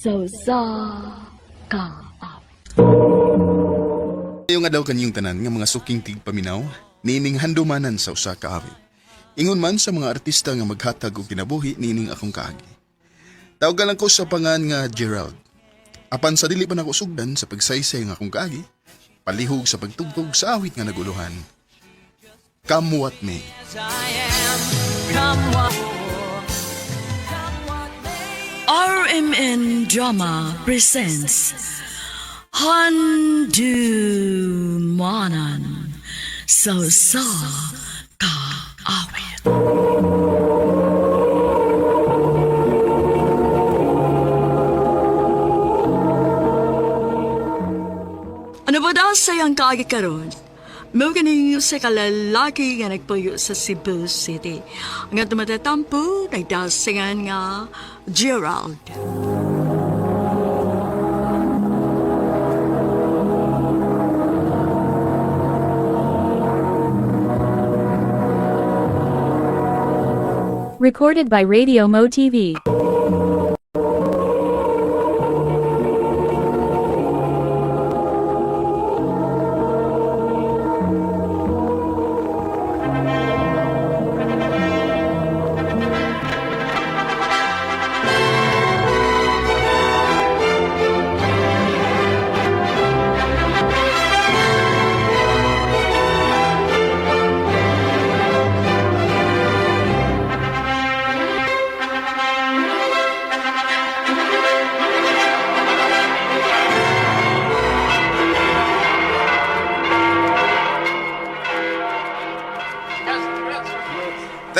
So sa kaawit. Ayo nga daw kanyang tanan nga mga suking tigpaminaw, nining handumanan sa usa ka awit. Ingon man sa mga artista nga maghatag og kinabuhi nining akong kaagi. Tawag lang ko sa pangan nga Gerald. Apan sa dili pa nako sugdan sa pagsaysay nga akong kaagi, palihog sa pagtugtog sa awit nga naguluhan. Come what may. RMN Drama presents Handumanan So sa kaawit. Ano ba daw sayang kaagi karon? Mao kini sa kalalaki nga nagpuyo sa Cebu City. Nga tumatatampo, nagdasingan nga Gerald. Recorded by Radio Mo TV.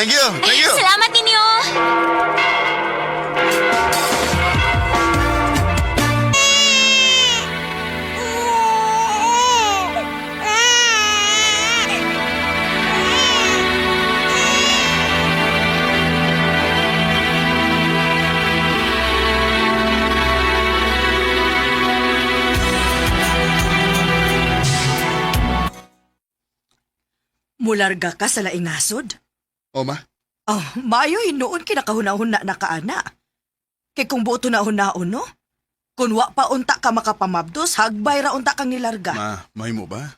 Thank you! Thank you! Salamat ninyo! Mularga ka sa laing nasod? O ma, Oh, maayo hinuon kinakahuna-huna na kaana. Kay kung buto na hunaon, no? Kung wa pa unta ka makapamabdos, hagbay ra unta kang nilarga. mahi mo ba?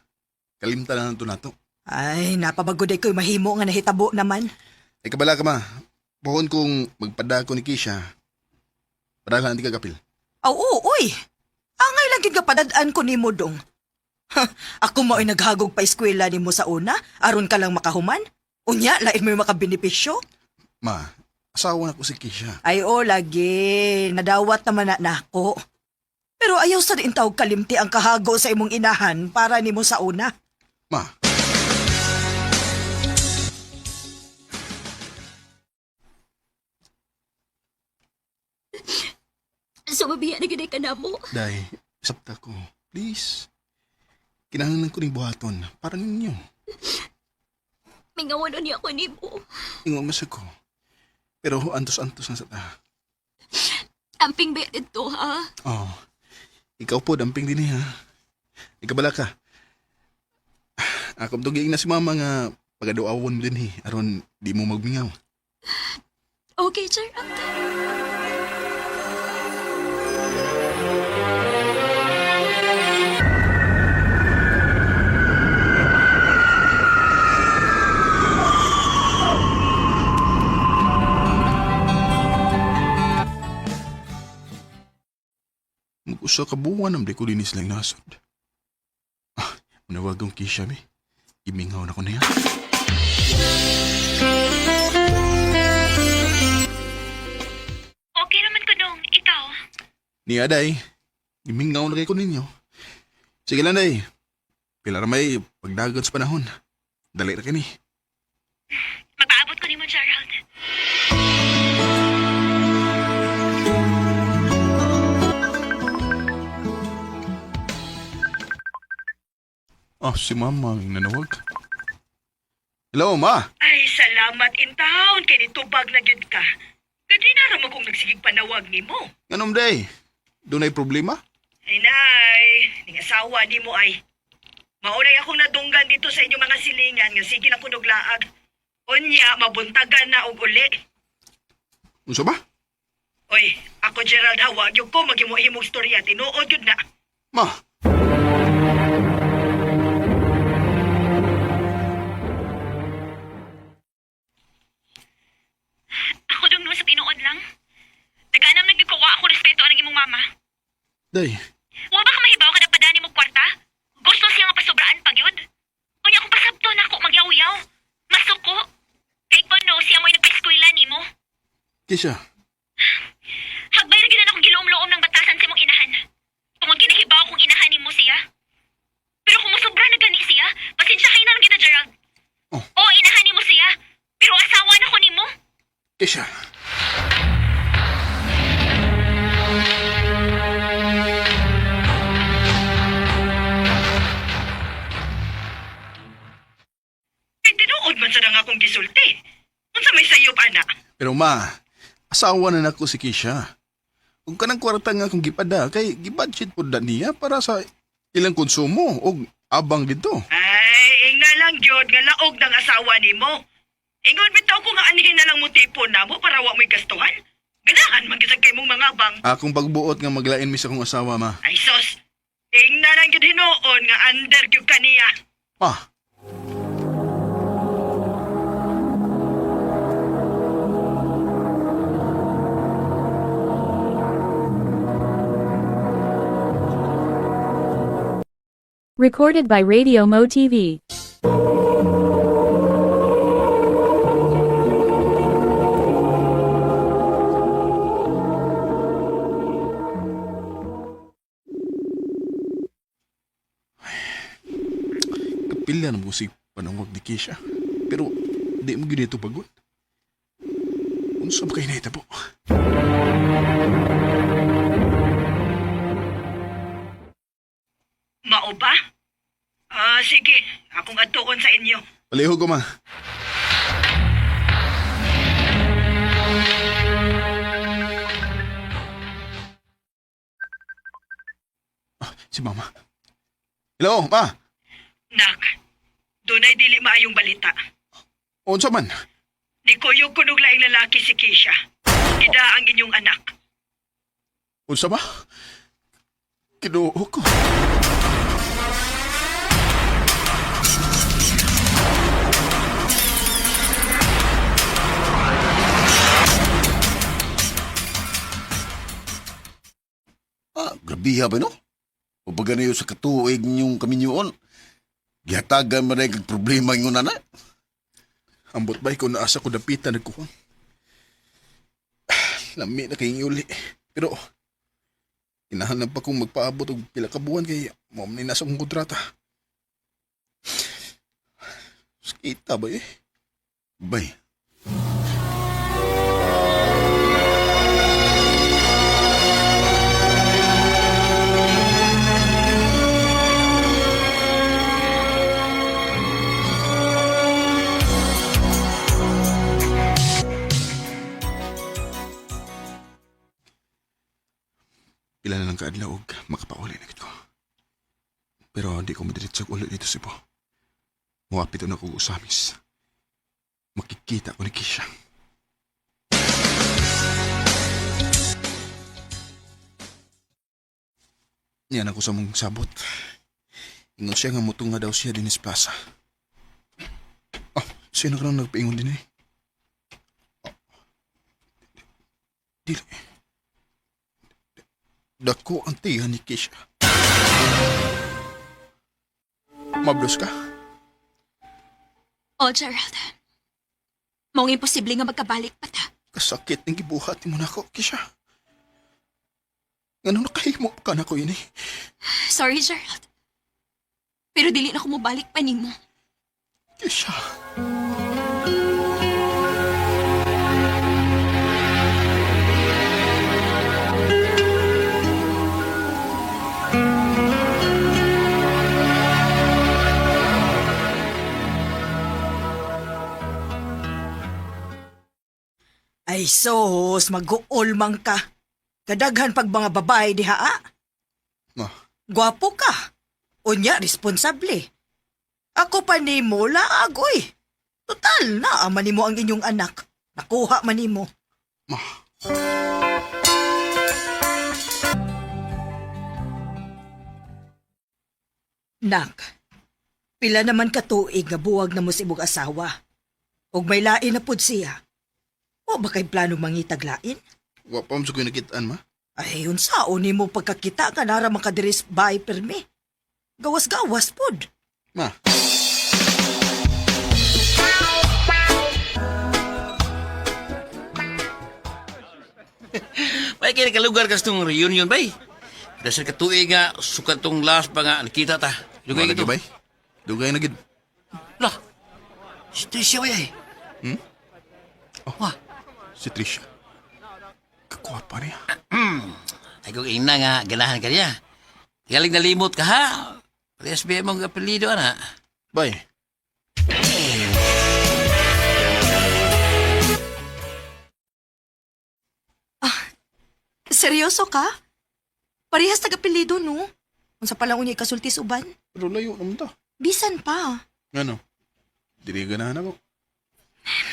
Kalimta na to nato. Ay, napabagoday ko'y mahimo nga nahitabo naman. Ay kabala ka ma, pohon kong magpada ko ni Kisha. Para lang di ka kapil. Oo, uy! Angay lang gid ka padadaan ko ni mo dong. Ako mo ay naghagog pa eskwela ni mo sa una, aron ka lang makahuman? Unya, lain mo yung makabenepisyo? Ma, asawa na ko si Kisha. Ay, o, lagi. Nadawat naman na ako. Pero ayaw sa rin tawag kalimti ang kahago sa imong inahan para ni mo sa una. Ma, Sumabihan na gini ka na mo. day, sabta ko. Please. Kinahanglan ko ning buhaton para ninyo. Mingawan niya ako ni mo. Ingon mas ako. Pero antos-antos na sa ta. Amping ba dito, ha? Oh, ikaw po, damping din ha. Ikabala ka. Akong tugig na si mama nga pagaduawon mo din aron di mo magmingaw. Okay, Gerald. Mag-usa ka buwan ang di ko linis lang nasod. Manawag ang Kisha, be. Imingaw na ko na yan. Okay naman ko dong. Ikaw? Ni Aday, imingaw na kay ko ninyo. Sige lang, Day. Pila na may pagdagan sa panahon. Dali ra kini. Magpaabot ko ni mo, Gerald. Si mama ang nanawag. Hello, ma. Ay, salamat in town. Kay nitubag na gyud ka. Kadi na ra mo kung nagsigig panawag ni mo. Ganom, Day. Doon ay problema? Ay, nay. Ning asawa ni mo ay. Maulay akong nadunggan dito sa inyong mga silingan nga sige na kunog laag. Unya, mabuntagan na og uli. Unsa ba? Hoy, ako Gerald hawag yung ko maghimu-himong storya. Tinuod yun na. Ma, Ako dong no sa tinuod lang. Taganam nagkukuha ako respeto ang imong mama. day, Wa ba ka mahibaw kada padani mo kwarta? Gusto siya nga pasobraan pagyud. Unya akong pasabto na ako magyaw-yaw. Masuko. Kay no siya mo'y nagpa-eskwela nimo. Kisha, Hagbay ra gyud akong giloom-loom ng batasan sa imong inahan. Tungod ginahibaw kong inahan nimo siya. Pero kung mosobra na gani siya, pasensyahin na lang kita, Gerald. Oh. Oo, inahan nimo siya. Pero asawa na ko nimo. Kisha. Kay tinuod man sa nang akong gisulti. Unsa may sayop, ana? Pero ma, asawa na nako si Kisha. Kung kanang kwarta nga akong gipada, kay gibudget po na niya para sa ilang konsumo o abang dito. Ay, ing na lang jud nga laog ng asawa nimo. Ingon bitaw ko nga anhin na lang mo tipon namo para wa mo'y gastuhan. Ganahan man gyud kay mong mga bang. Akong pagbuot nga maglain mi sa akong asawa, ma. Ay sos. Ing na lang gyud hinuon nga under gyud kaniya. Ma, Recorded by Radio Mo TV. kapila na mo si panawag ni Kisha. Pero di mo ginito pagod. Unsa ba kayo na itabo? Mao ba? Sige. Akong atuon sa inyo. Paliho ko, ma. Si mama. Hello, ma. Nak, dunay dili maayong balita. Unsa man? Nikuyog kunog laing lalaki si Keisha. Kida ang inyong anak. Unsa ba? Kinuo ko. Grabe ba no? O baga na yun sa katuig niyong kaminyoon. Gihatagan man kag problema yung nana. Ambot ba ko naasa ko dapitan nagkuha. Lami na kayong uli. Pero, inahanap pa kong magpaabot og pila ka buwan kay mo man nasa akong kontrata. Kita ba eh? Bay, Pila na lang kaadlaw og makapauli na ko. Pero hindi ko madiretso ulit dito si Po. Muwapit na ko usamis. Makikita ko ni Kisha. Yan ako sa mong sabot. Ingon siya nga mutunga daw siya din sa plaza. Sino ka lang nagpaingon din eh? Dili. Dako ang tiyan ni Kisha. Mablos ka? Oh, Gerald. Mong imposible nga magkabalik pa ta. Kasakit ng gibuhat mo na ako, Kisha. Ganun nakahimo ka na ko yun eh. Sorry, Gerald. Pero dili na ko mobalik pa nimo. Kisha. Ay sos, mag-uol man ka. Kadaghan pag mga babae diha ah. Ma, Gwapo ka. Unya, responsable. Ako pa ni mo laag, oy. Total, naaman nimo ang inyong anak. Nakuha man nimo. ma. Nak, pila naman katuig nga buwag na mo si imong asawa. Ug may lain na pud siya. O ba kay plano mangitag lain? Wa pa mo sa ko'y nakitaan, ma. Ay, yun saon ni mo pagkakita ka nara makadiris bahay permi. Gawas-gawas pud. Ma, Bay kaya kalugar kas tong reunion bay. Dasar ka tuig nga sukat tong last pa nga nakita ta. Dugay wala gito. gibay. Dugay na gid. Lah. Ito siya bay. Wah, Si Trisha. Kakwapa niya. ay kung ina nga ganahan ka niya. Galing nalimot ka ha. Parehas ba mong apelido ana? Bay, Seryoso ka? Parehas tag-apelido, no? Unsa pa lang unya ikasultis uban? pero layo naman ta. Bisan pa. Ano? Dili ganahan ako.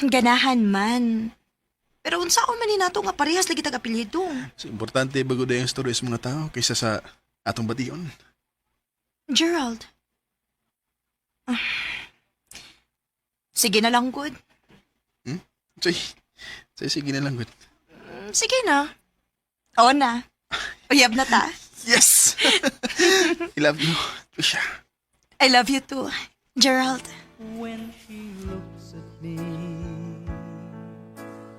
Ganahan man. Pero unsaon man ni nato nga parehas lagi tag-apelido? So, importante bago na yung story sa mga tao kaysa sa atong bation. Gerald. Ah. Sige na lang, good. Sige na lang, good. Sige na. Oo na. Uyab na ta. Yes! I love you, Trisha. I love you too, Gerald. when she looks at me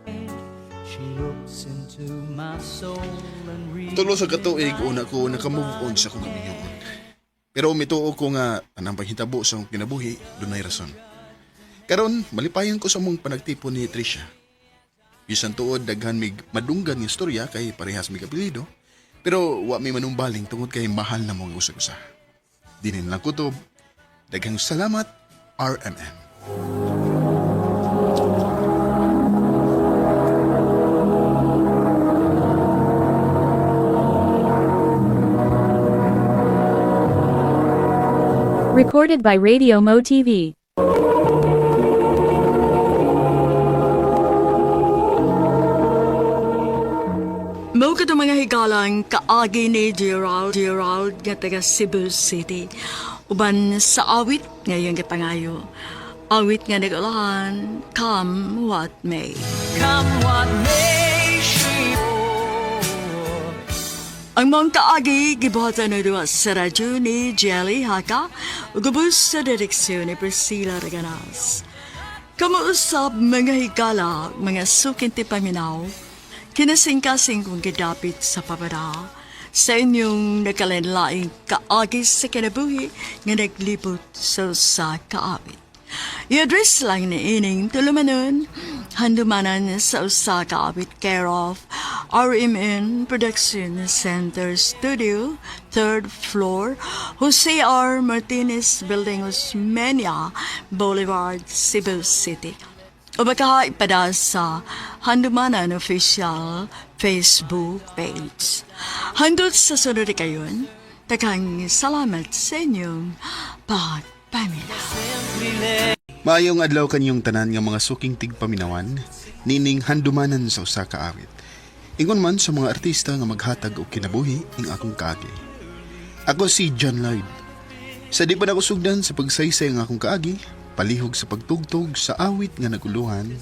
and she looks into my soul and Tulo sa katuig, una ko nakamove on sa kong kaminyon. Pero mituo ko nga anang paghitabo sa akong kinabuhi, dunay rason. Karon, malipayon ko sa mong panagtipon ni Trisha. Bisan tuod, daghan mig madunggan ng istorya kay parehas mig apelido, pero wa may manumbaling tungod kay mahal na mong usag-usa. Dinin lang kutob, daghang salamat, RMN. Recorded by Radio Mo TV. Mao ka mga higalang kaagi ni Gerald nga taga Cebu City. Uban sa awit ngayon katangayo. Awit nga nagulahan, come what may. come what may she Ang mga kaagi, gibuhatan na duwa sa radyo ni Jelly Haka, ugubos sa direksyon ni Priscilla Raganas. Kamuusap mga higala, mga sukinti paminaw, kinasing-kasing kong gidapit sa pabara, sa inyong nakalanlaing kaagi sa kinabuhi nga naglipot sa kaawit. I-address lang ni ining tulumanon, handumanan sa usa kaawit care of RMN Production Center Studio, 3rd floor, Jose R. Martinez Building, Osmeña Boulevard, Cebu City. O baka ipada sa Handumanan Official Facebook page. Handot sa sunod kayon, takang salamat sa inyong pagpamila. Maayong adlaw kanyong tanan nga mga suking tigpaminawan, nining handumanan sa usa ka awit. Ingon man sa mga artista nga maghatag og kinabuhi ing akong kaagi. Ako si John Lloyd. Sa di pa na kusugdan sa pagsaysay ang akong kaagi, palihog sa pagtugtog sa awit nga naguluhan,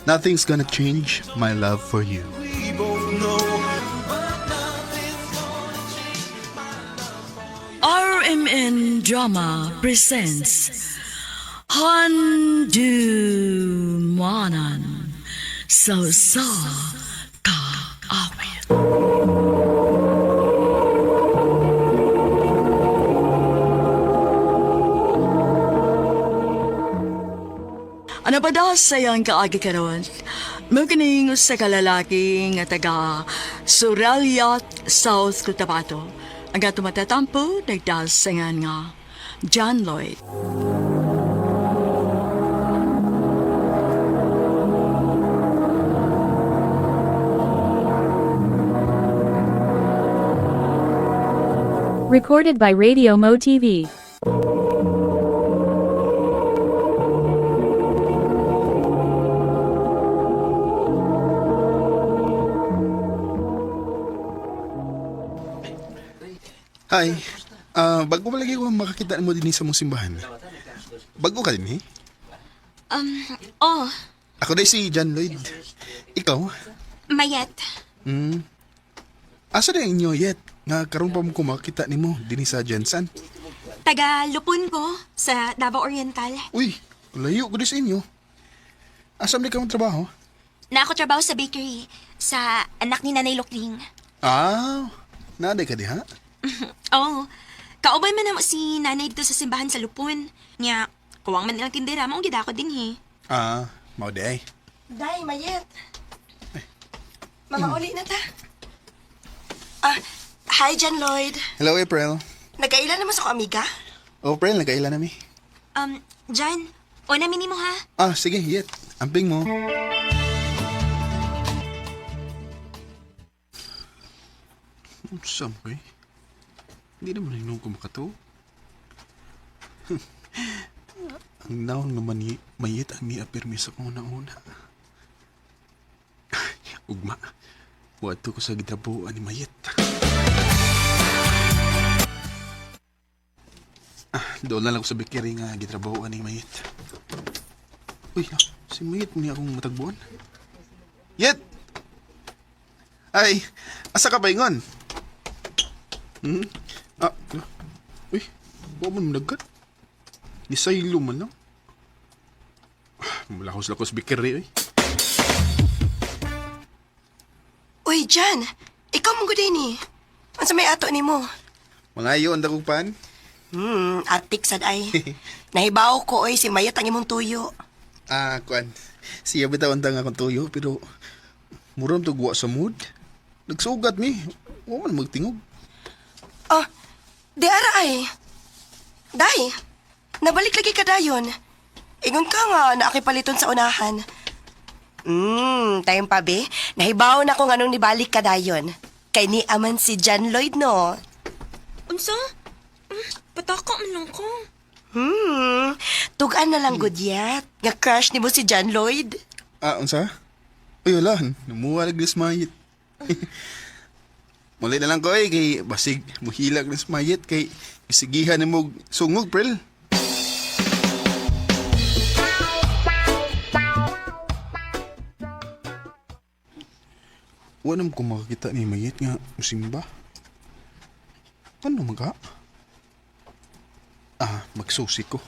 Nothing's Gonna Change My Love For You. RMN Drama presents Handumanan sa kaawit. Ano pa daw sayang kaagi karon? Magkining sa kalalaki nga taga Suralia, South Cotabato. Ang ato matatampo, nagdasangan nga John Lloyd. Recorded by Radio Mo TV. Hi, Bago pa lagi ko makakita mo din sa mong simbahan. Bago ka din, eh? Oh, Ako day si John Lloyd. Ikaw? Mayet. Asa na inyo yet? Nga karon pa mo ko makakita ni mo din sa Jensen. Taga Lupon ko sa Davao Oriental. Uy, layo ko din sa inyo. Asam di ka mong trabaho? Na ako trabaho sa bakery sa anak ni Nanay Lukling. Naday ka di ha? Oh, kaubay man na mo si Nanay dito sa simbahan sa Lupon. Nya, kuwang man nilang tindera, maong gida ko din he. Mau day. Day, Mayet. Mamauli na ta. Hi, John Lloyd. Hello, April. Nagkailan naman sa ko, amiga? April, nagkailan na mi. Jan, o namin mo ha? Sige, yet. Amping mo. Sampay. Hindi naman hinong ko makato. Ang naon naman ni Mayet ang ni-apirmi sa kong una-una. Ugma, wato ko sa gitrabuan ni Mayet. Doon na lang ko sa bikiri nga gitrabuan ni Mayet. Uy, si Mayet mo niya akong matagbuan. Yet! Ay, asa ka ba ingon? Uy, huwag mo nagkat. Nisaylo man lang. Malakos-lakos bikiri, eh. Uy, Jan. Ikaw mong gudin eh. Ano sa may ato ni mo? Mga iyon, dakong pan. Atik sad ay. Nahibaw ko, oy, si Mayet ang imong tuyo. Kuan. Siya bitaw ang tanga akong tuyo, pero muram to guwa sa mood. Nagsugat mi. Huwag man magtingog. Di ara ay. Day, nabalik lagi ka dayon. Ingon ka nga na akipaliton sa unahan. Tayong pa be. Nahibaw na kung anong nibalik ka dayon. Kay ni aman si John Lloyd, no? Unsa? Pataka man lang ko. Tugaan na lang gudyat. Nga crush ni mo si John Lloyd. Unsa? Uy, wala. Namuwalag ni Smayet. Muli na lang ko, kay basig muhilag ni Smayet, kay isigihan ni mo sungog, Prel. Wanam ko makakita ni Mayet nga musimba. Ano maga? Magsusi ko.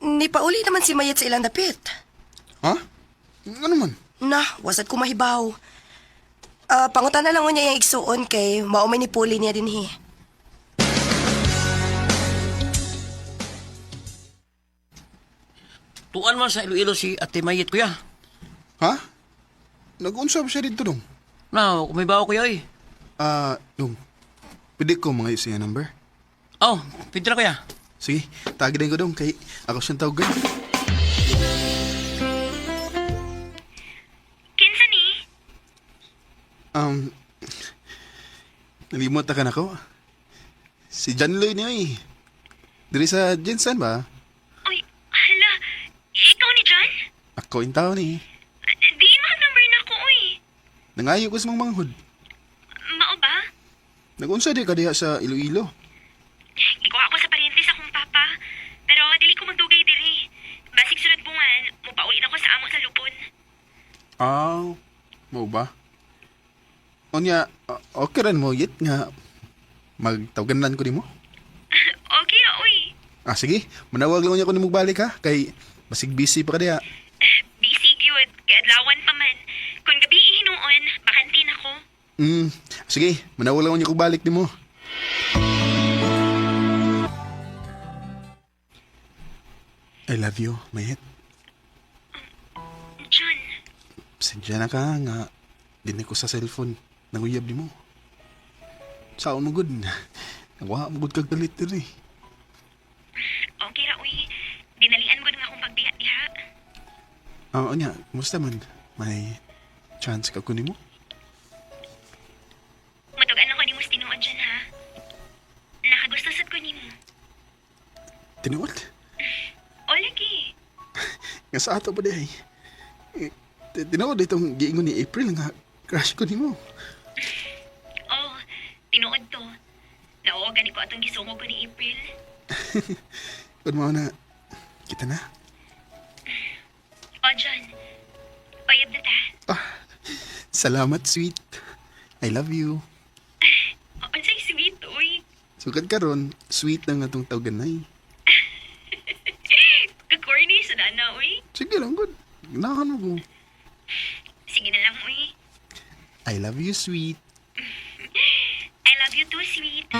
Ni pauli naman si Mayet sa ilang dapit. Ha? Ano man? Na, wasad ko mahibaw. Pangutan na lang niya yung igsuon kay maumay ni Puli niya din he. Tuan man sa Iloilo si Ate Mayet kuya. Ha? Nag-unsa ba siya dito dong? Na, kumibaw kuya eh. Dong. Pwede ko mga siya number? Oh, pwede na kuya. Sige, tagin ko dong kay ako siyang tawagan. Kinsa ni? Nalimot na ka na ko. Si John Lloyd niya eh. Diri sa Jensen ba? Uy, hala. Ikaw ni John? Ako yung tao ni. Di number na ko, uy. Nangayo ko sa mga manghod. Mao ba? Nag-unsa di ka diha sa Iloilo. Ikuha ako sa paryente sa akong papa. Pero dili ko magdugay diri. Basig sunod bungan, mupauli na ko sa amo sa Lupon. Mau ba? Onya, okay rin mo yit nga magtawagan ko ni mo. Okay, uy. Sige, manawag lang niya ko ni mo balik ha, kay basig busy pa ka diha. Busy gyud, kay adlawan pa man. Kung gabi hinuon, bakantin ako. Sige, manawag lang niya ko balik ni mo. I love you, Mayet. John, Pasensya na ka nga. Dinig ko sa cellphone. Nanguyab ni mo. Saan mo good? Nagwa mo good kag galit diri. okay ra, uy. Dinalian gud nga akong pagbiya diha. Onya, kumusta man? May chance ka ko ni mo? Matugan lang ko ni mo tinuod dyan, ha? Nakagusto sad ko ni mo. Tinuod? O, lagi. Nga sa ato ba di ay? Tinuod itong giingon ni April nga Crush ko nimo. Oh, tinuod to. Naogan ko atong gisungog ko ni April. Kung mo na, kita na. O, John. Payab na ta. Salamat, sweet. I love you. O, ansay sweet, uy. Sugad karon, sweet na nga tong tawganay. Kakorny sa nana, uy. Sige lang, good. Ganahan mo ko. Sige na lang, uy. I love you, sweet. I love you too, sweet.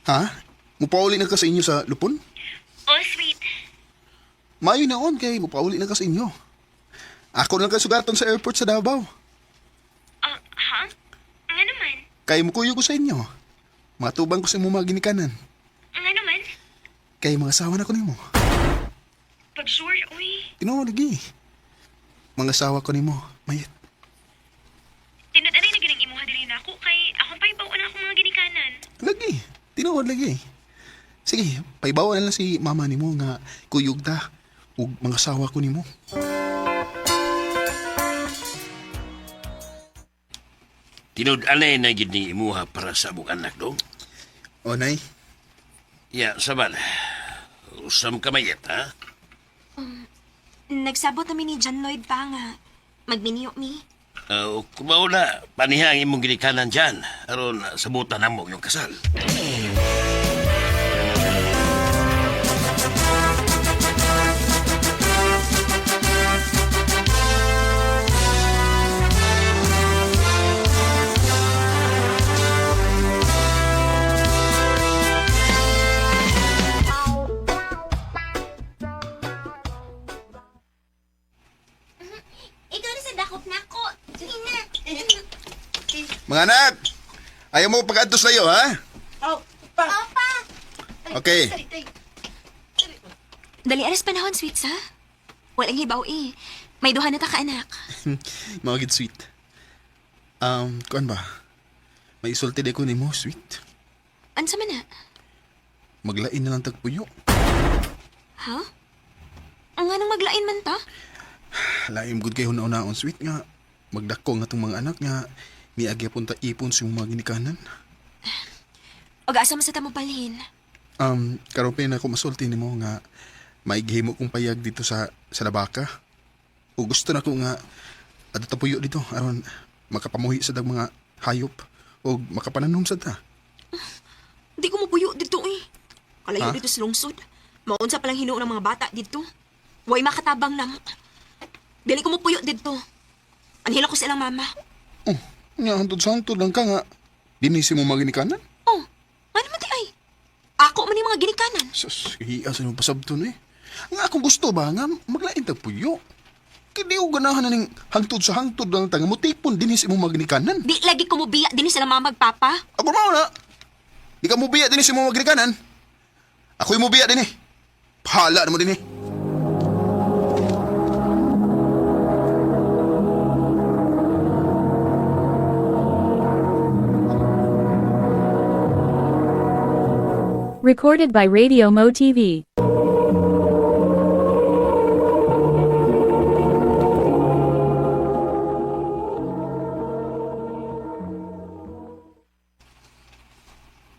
Ha? Mupauli na ka sa inyo sa lupon? Oh, sweet. Mayo na on kay mupauli na ka sa inyo. Ako lang ka sugaton sa airport sa Davao. Ha? Nga naman. Kay mukuyo ko sa inyo. Matubang ko sa mga ginikanan. Nga naman. Kay mga asawa na ko nimo. Pag sure, uy. Tinuod lagi. Mga asawa ko nimo, mayit. Tinudanay na ginang imuha diri na ako kay akong paibaw na akong mga ginikanan. Lagi. Tinuod lagi. Sige, paibawa na lang si mama nimo nga kuyog ta ug mga asawa ko nimo. Tinud-anay na gid ni imuha para sa among anak dong. O, nay. Ya, saban. Usam ka mayet, ha? Nagsabot kami ni John Lloyd pa nga. Magminiyo mi. Kumaw na, panihang imong ginikanan dyan. Aron, sabutan na mo yung kasal. Ikaw na sa dakot na ako. Sige na. Mga anak! Ayaw mo pag-adtos layo, ha? Opa. Okay. Dali aras panahon, sweet, sa? Walang hibaw eh. May duha na ta ka anak. Mga gid sweet. Kuan ba? May isulti ko nimo, sweet. Ansa man na? Maglain na lang tagpuyo. Ha? Ang anong maglain man ta? Laim good kayo na-unaon, sweet nga. Magdako nga tong mga anak nga miagi punta ipon sa mga ginikanan. O asa man sa tamo palhin? Karon pa na ako masulti nimo nga maigihimo kong payag dito sa labaka. O gusto na ko nga adto ta puyo dito aron makapamuhi sa dag mga hayop o makapananom sa ta. Di ko mapuyo dito eh. Kalayo Ha? dito sa lungsod. Maunsa palang hinuon ng mga bata dito. Way makatabang namo. Dili ko mapuyo dito. Anhila ko silang mama. Oh, nga hantod-hantod lang ka nga. Dinisi mo mga ginikanan? Oh, ano man di ay? Ako man yung mga ginikanan. Sus, hiasan mo pasabton eh. Nga akong gusto ba nga maglain tag puyo. Kaya ko ganahan na ning hangtod sa hangtod lang tanga mo tipon dinisi mo mga ginikanan. Di lagi ko mubiya din sila mama magpapa. Abo mo na. Di ka mo biya dinisi mo mga ginikanan. Ako'y mo biya din eh. Pahala na mo din eh. Recorded by Radio Mo TV.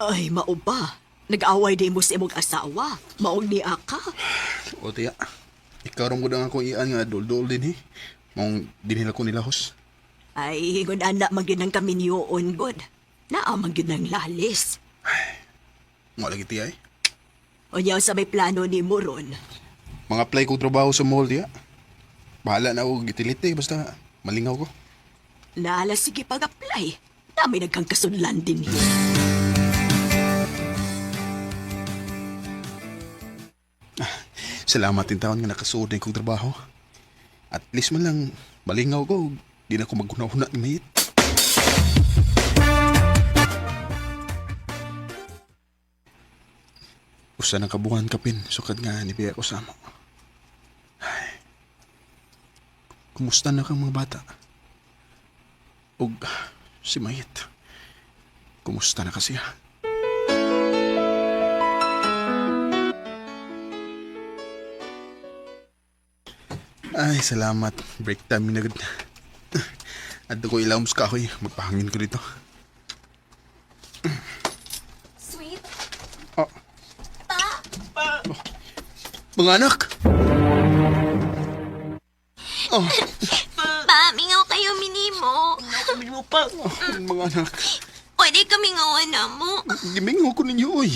Ay, mao ba? Nag-away din mo sa imong asawa. Maong ni Aka. O tiya, ikaw rin ko na akong iyan nga dol-dol din eh. Maong dinila ko nilahos. Ay, hingon anak magyud ng kami niyoon, God. Naamang yun ng lalis. Mga lagi tiya eh. O niya sa may plano ni mo ron. Mga apply ko trabaho sa mall tiya. Bahala na ako gitilite basta malingaw ko. Naala sige pag-apply. Dami nagkang kasunlan din yun. Salamat din taon nga nakasuod na kong trabaho. At least man lang malingaw ko. Di na ako maghuna-huna ni Mayit. Usa ng kabuhan kapin, sukad nga ni Pia ko sa mo. Ay. Kumusta na kang mga bata? Og si Mayit. Kumusta na kasi ha? Ay, salamat. Break time na agad. Adto ko ilawom sa kahoy. Magpahangin ko dito. Sweet? Oh. Mga anak! Oh, Pa, mingaw kayo minimo. mga anak. Pwede kami ngawan na mo. Gimingaw ko ninyo, oy.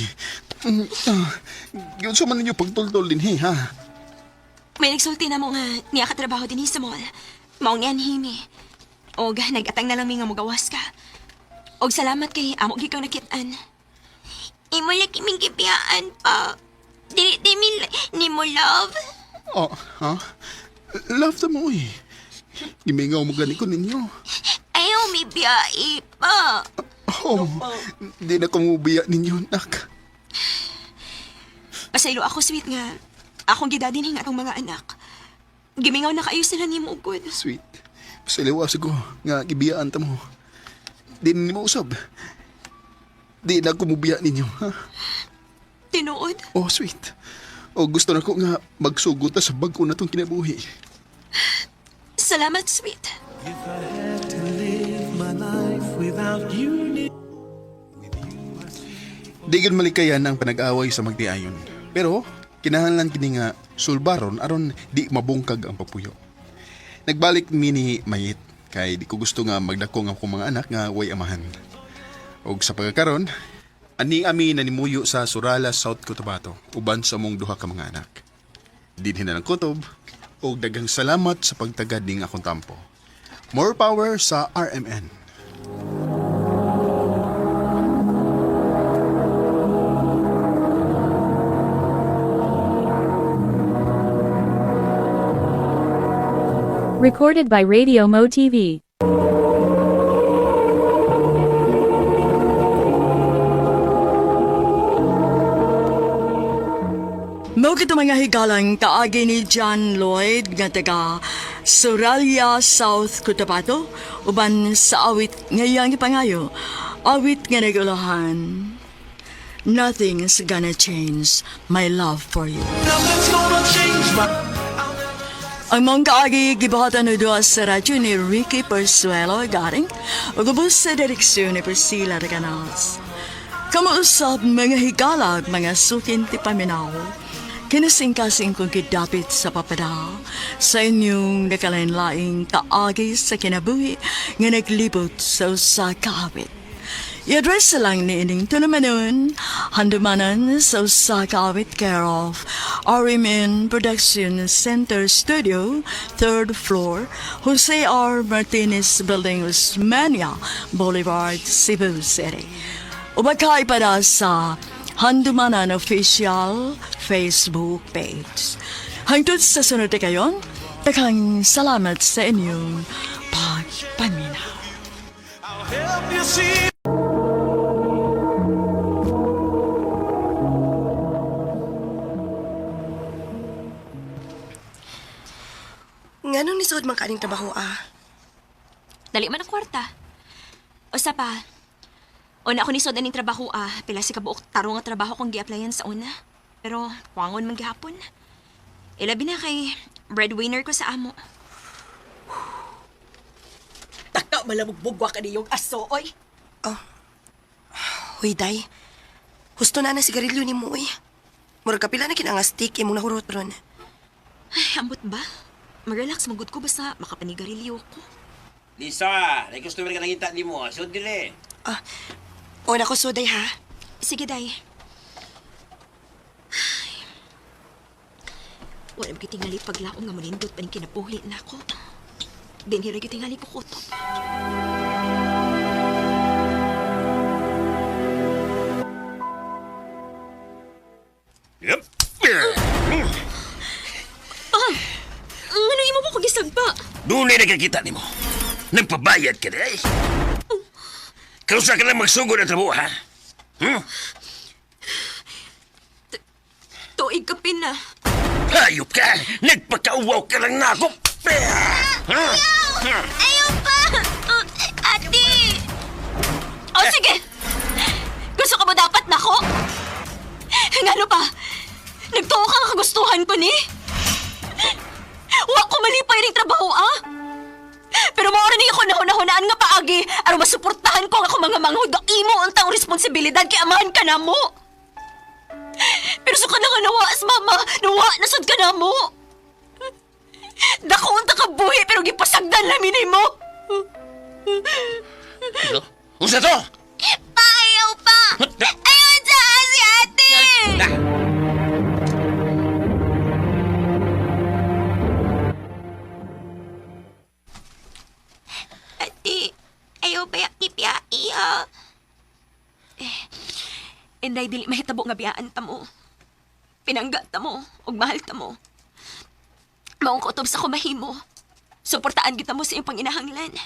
Yun sa man ninyo pagtultol din, ha? May nagsulti na mo nga niya katrabaho din sa mall. Maong niyan himi. Og nag-atang na lang mi nga magawas ka. Og salamat kay amo gi kang nakitaan. Imo lagi ming gibiyaan pa. Di ni mo love. Oh, ha? Love ta mo, oy. Gimingaw mo gani ko ninyo. Ayaw mi biyai pa. Oh, di na kumubiya ninyo, nak. Pasaylo ako sweet nga. Akong gidadin hinga atong mga anak. Gimingaw na kayo sila ni mo good. Sweet. Pasaliwas ko nga gibiyaan ta mo. Di na mo usab. Di na kumubiya ninyo, ha? Tinuod. Oh, sweet. O gusto na ko nga magsugod ta sa bago na tong kinabuhi. Salamat, sweet. If I had to live my life without you. Di gid malikayan ang panag-away sa magdiayon. Pero kinahanglan kini nga sulbaron aron di mabungkag ang papuyo. Nagbalik mi ni Mayit kay di ko gusto nga magdako ang akong mga anak nga way amahan. Og sa pagkakaron, ani ami nanimuyo sa Surala, South Cotabato, uban sa mong duha ka mga anak. Dinhi na ng kutob og daghang salamat sa pagtagad ning akong tampo. More power sa RMN. Recorded by Radio Mo TV. Mao kito mga higalang kaagi ni John Lloyd nga taga Suralia, South Cotabato, uban sa awit ngayang ipangayo, awit nga nagulahan. Nothing's gonna change my love for you. Nothing's gonna change my. Ang mong kaagi gibahatan no doa sa radyo ni Ricky Persuelo garing o gubos sa direksyon ni Priscilla Reganas. Kamuusap mga higalag, mga sukin ti paminaw. Kinasing-kasing kong kidapit sa papada sa inyong nakalain-laing kaagi sa kinabuhi nga naglibot sa usa kaawit. I-address lang ni ining tunamanon, handumanan sa usa kaawit care of RMN Production Center Studio, 3rd floor, Jose R. Martinez Building, Usmania Boulevard, Cebu City. Ubagkay para sa Handumanan Official Facebook page. Hangtod sa sunod na kayon, takang salamat sa inyong pagpaminaw. I'll help you see. Nganong nisuod man kaning trabaho Dali man ang kwarta. Usa pa. Una ako nisod aning trabaho pila si kabuok tarong nga trabaho kong gi-applyan sa una. Pero wangon man gihapon. Ilabi na kay breadwinner ko sa amo. Taka malamugbugwa ka niyong aso, oy. Huy, day. Husto na sigarilyo ni mo, Murag kapila na kinangastik imong nahurot ron. Ay, ambot ba? Mag-relax, magod ko basta makapanigarilyo ko. Lisa, nag-customer ka nangita ni mo. So, dili. O na ko suday, ha? Sige, day. Ay. Wala mo kitingali paglaong nga manindot pa ning kinapuhi na ako. Din hira kitingali ko kutob. Yep. Ano imo mo kong gisagpa? Doon ay nakakita ni mo. Nagpabayad ka na eh. Kausa ka lang magsugod ang trabaho, ha? Tuig ka pina. Hayop ka! Nagpakauwaw ka lang na ako! Ayaw pa! Ate! O sige! Gusto ka ba dapat na ako? Ngano pa? Nagtuo ka ang kagustuhan ko ni? Wa ko malipay ring trabaho, ah! Pero maura niya ko nahunahunaan nga paagi aron masuportahan ko ang ako mga manghud nga imo ang taong responsibilidad kay amahan ka na mo. Pero sa ka na nga nawaas, mama, nawa nasad ka na mo. Dako unta ka buhi pero gipasagdan lamin mo. Ano? Unsa to? Ayaw pa! Ayaw dyan si ate! Ate, ayaw ba yung ipiyai, ha? Inday, dili mahitabo nga biyaan ta mo. Pinangga ta mo, ug mahal ta mo. Maong kutob sa kumahimo. Suportaan kita mo sa iyong panginahanglan.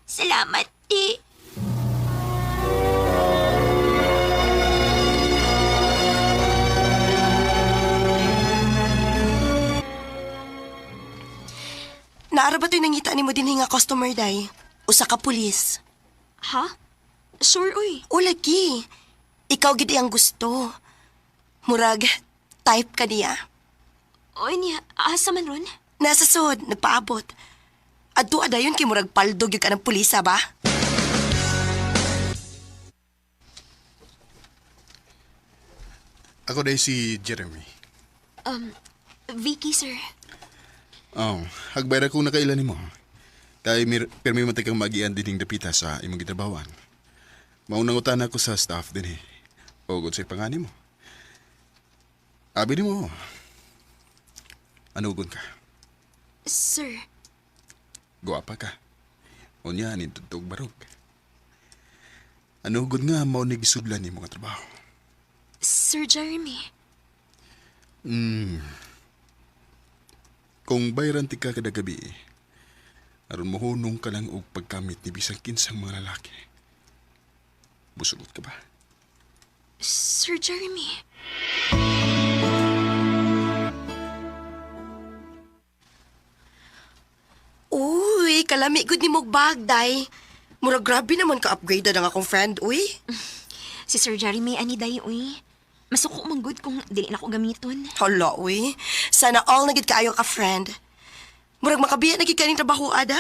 Salamat, ti. Naara ba to'y nangita ni mo din nga customer, day? Usa ka pulis. Ha? Sure, uy. O lagi. Ikaw gid ang gusto. Murag, type ka niya. O niya, asa man ron? Nasa sod, nagpaabot. Adto adayon kay murag paldog yung ka ng pulisa ba? Ako day si Jeremy. Vicky, sir. Oh, hagbayra kung nakailan nimo. Tay permi man kang magian dining dapita sa imong gitrabawan. Maunang utana ko sa staff din eh. Pugod sa pangani mo. Abi nimo. Anugon ka? Sir, Guwapa ka. Unya nin tutog barog. Anugod nga mao ni gisudlan ni mga trabaho. Sir Jeremy. Kung bayran ti ka kada gabi, aron mohunong ka lang og pagkamit ni bisang kinsang mga lalaki. Busugot ka ba? Sir Jeremy. Uy, kalami gud ni mog bagday. Murag grabe naman ka-upgrade ang akong friend, uy. Si Sir Jeremy, ani day, uy. Masuko man good kung dili na ko gamiton. Hala, uy. Sana all nagid kaayo ka, friend. Murag makabiya nagid kaning trabaho, ada.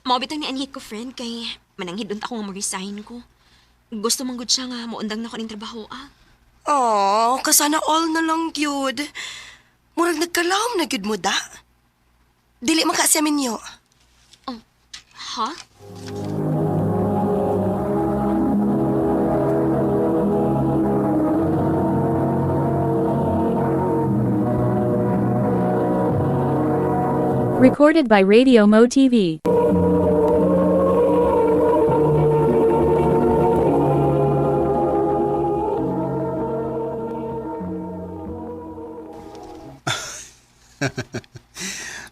Mao bitaw ni anhi ko, friend, kay mananghidon ako nga mag-resign ko. Gusto man gud siya nga muundang na ko ning trabaho, ah. Oh, kasana all na lang gyud. Murag nagkalawom na gyud mo da. Dili man ka sa minyo. Ha? Recorded by Radio Mo TV.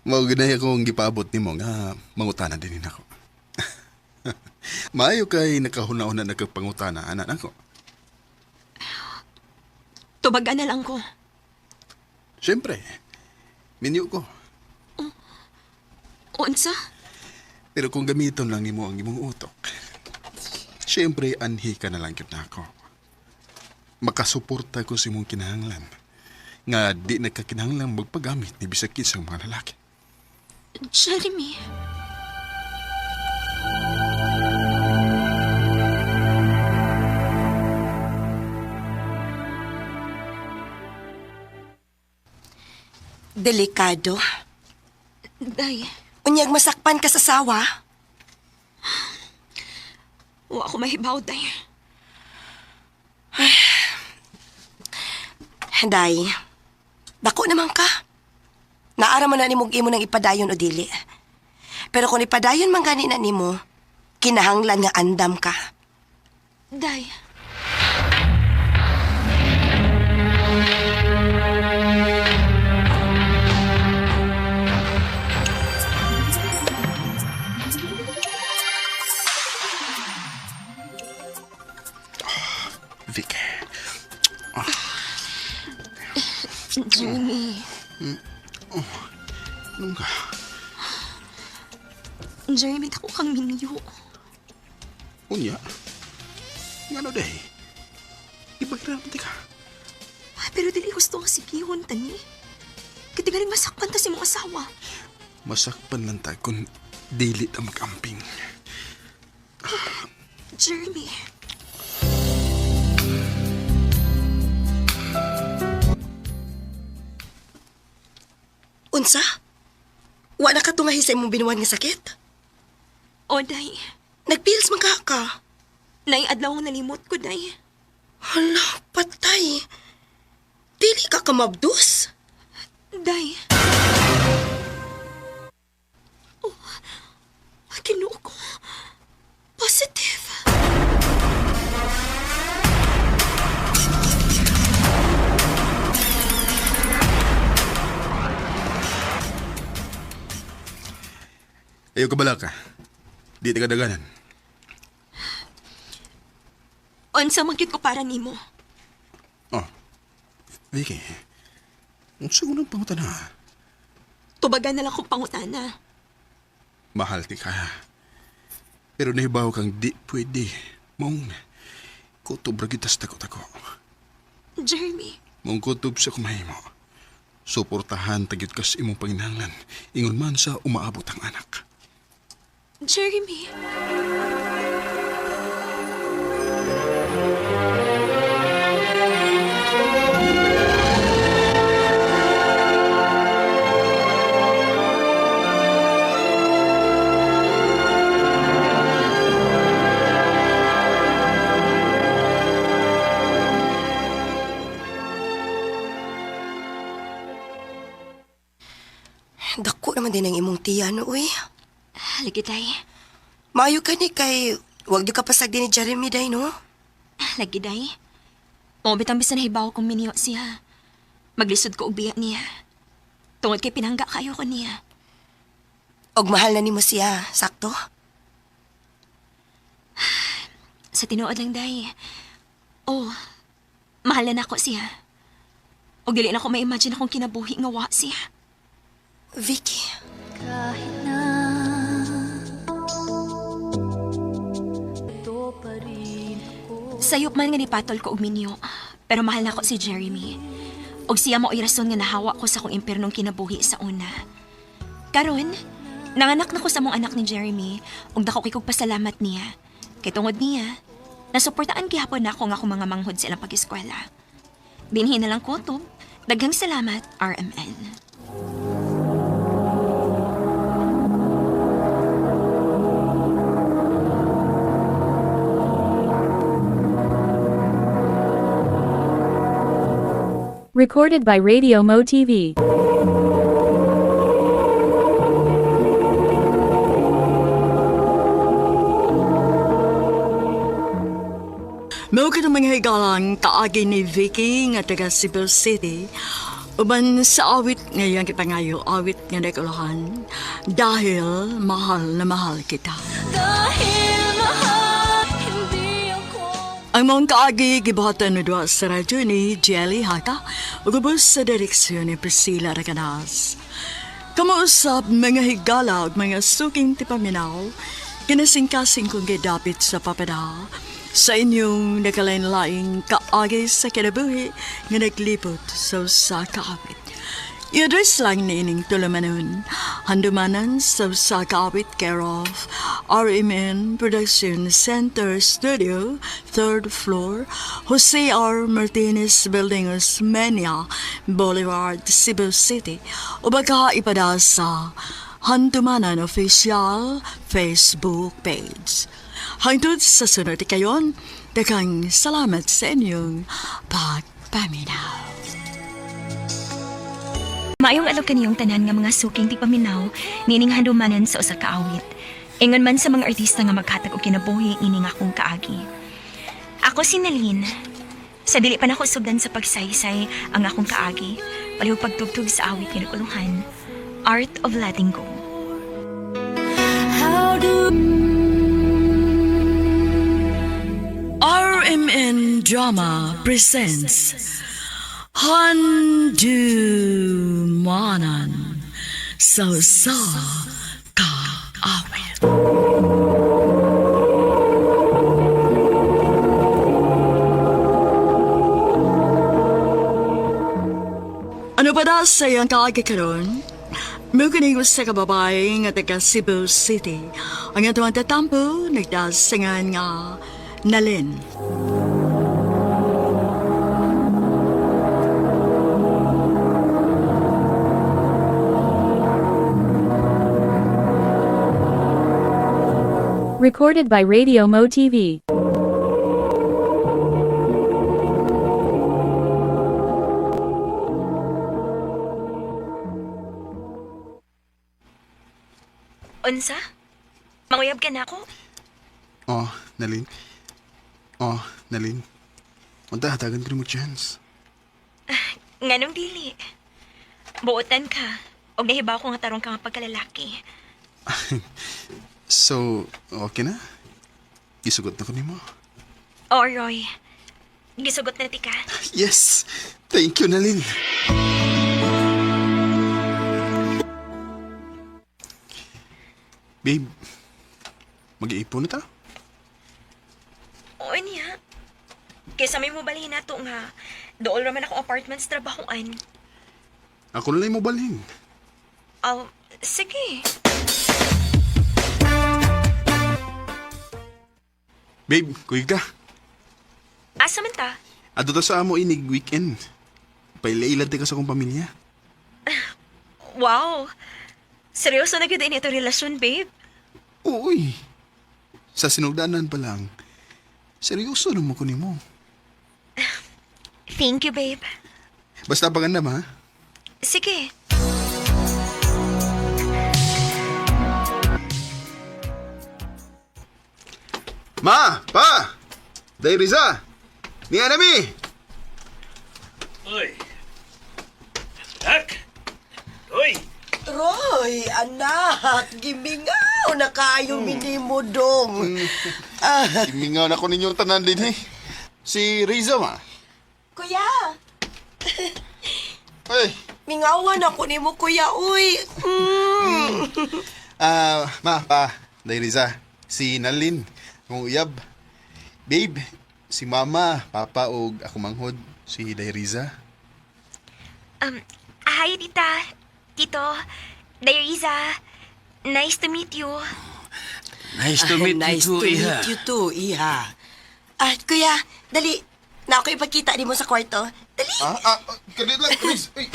Mao ginay akong gipaabot nimo nga mangutana din ako. Maayo kay nakahuna-una nagpangutana anak nako. Tubagan na lang ko. Siyempre, minyo ko. Unsa? Pero kung gamiton lang nimo ang imong utok, siyempre anhi ka na lang gyud nako. Makasuporta ko sa imong kinahanglan. Nga di nagkakinahanglan magpagamit ni bisag kinsang mga lalaki. Jeremy. Delikado. Day, Unyag masakpan ka sa sawa. wa ako mahibaw, day. Day, dako naman ka. Naara man na ni mong imo ng ipadayon o dili. Pero kung ipadayon man gani na nimo, kinahanglan nga andam ka. Day. Vic. Jeremy. Anong ka? Jeremy, dako kang minyo. Unya? Ngano day? Ipagramati ka. Pero dili gusto nga si Pihon, tani. Kat tigaling masakpan ta si mong asawa. Masakpan lang tayo kung dili na mag-amping. Jeremy. Unsa? Wa na ka tungahi sa imong binuwan nga sakit? O, day. Nagpills man ka. Nay, adlaw ang nalimot ko, day. Hala, patay. Dili ka kamabdus? Day. Oh, kinuo ko. Positive. Ayaw ka bala ka. Di tagadaganan. Unsa man gyud ko para nimo. Oh, Vicky. Ang unang pangutana. Tubagan na lang kong pangutana. Mahal ti ka. Pero nahibaw kang di pwede. Mong kutob ragitas tako-tako. Jeremy. Mong kutob sa kumahimo. Suportahan tagyod kas imong panginahanglan. Ingon man sa umaabot ang anak. Jeremy. Dako naman din ang imong tiya, no, uy. Lagi, day. Maayo ka ni kay... Huwag di ka pasag din ni Jeremy, day, no? Lagi, day. Mabitang bisan hibaw kong miniyo siya. Maglisod ko og biya niya. Tungod kay pinangga kayo ko niya. Og mahal na ni mo siya, sakto? Sa tinuod lang, day. Oh, mahal na ako siya. Og dili na ko ma-imagine akong kinabuhi nga wa siya. Vicky. Sayop man nga ni patol ko og minyo, pero mahal na ko si Jeremy. Og siya mo rason nga nahawa ko sa kong impernong kinabuhi sa una. Karon, nanganak na ko sa mong anak ni Jeremy, og dako kay kog pasalamat niya. Kay tungod niya, nasuportaan gihapon na ako nga akong mga manghod sa ilang pag-eskwela. Binhi na lang kutob, daghang salamat, RMN. Recorded by Radio Mo TV. Mao ka mga higalang kaagi ni Vicky nga taga Cebu City. Uban sa awit ngayon kita ngayo, awit nga nakulahan. Dahil mahal na mahal kita. Ang mga kaagi gibahatan na doon sa radyo ni Jelly Hata, ugubos sa direksyon ni Priscilla Raganas. Kamuusap mga higala at mga suking tipaminaw, kinasingkasing kong gidapit sa papada, sa inyong nakalain-laing kaagi sa kinabuhi nga naglipot sa usa kaawit. I-address lang ni ining tulumanon, handumanan sa usa kaawit care of RMN Production Center Studio, 3rd floor, Jose R. Martinez Building, Osmeña Boulevard, Cebu City, o baka ipada sa Handumanan Official Facebook page. Hangtod sa sunod kayon, daghang salamat sa inyong pagpaminaw. Maayong alok kaniyong tanan nga mga suking tipaminaw, nining handumanan sa usa ka awit. Ingon man sa mga artista nga maghatag og kinabuhi ini nga akong kaagi. Ako si Naline. Sa dili pa nako sugdan sa pagsaysay ang akong kaagi, palihog pagtugtog sa awit nga naguluhan, Art of Letting Go. RMN Drama presents Handumanan sa usa ka awit. Ano ba ba sa iyang kaagikaroon? Mo kini sa kababae nga taga Cebu City. Ang atong tatampo, nagdasingan nga Nalin. Recorded by Radio Mo TV. Unsa? Manguyab ka na ako? Oh, Nalin. Oh, Nalin. Unta, hatagan ko mo chance. Nganong dili? Buotan ka. Og nahibaw ko nga tarong ka nga pagkalalaki. So, okay na? Gisugot na ko nimo. Oh, Roy. Gisugot na ti ka. Yes! Thank you, Nalin. Babe, mag-iipon na ta? Oo niya. Kaysa may mo balhin na to nga. Dool raman ako apartments trabahoan. Ako na lang mo balhin. Oh, sige. Babe, kuy ka. Asa man ta? Ado ta sa amo inig weekend. Pailailad ka sa akong pamilya. Wow. Seryoso na gud ito relasyon, babe? Uy. Sa sinugdanan pa lang. Seryoso naman ko nimo. Thank you, babe. Basta pagandam ha. Sige. Ma! Pa! Day Riza! Ni Anami! Uy. Tak. Uy. Roy, anak, gimingaw na kayo minimo dong. Imingaw na ko ninyong tanan din eh. Si Riza ma. Kuya, Ay! mingawan ako nimo kuya, uy. Ma, pa, Day Riza. Si Nalin, kung uyab. Babe, si Mama, Papa, o ako manghod, si Day Riza. Hi, tita. Tito. Dayriza. Nice to meet you. Nice to meet Nice you to too, Iha. meet you too, Iha. Kuya, dali. Na ako ipagkita ni mo sa kwarto. Dali. Kadit lang, please. Ay.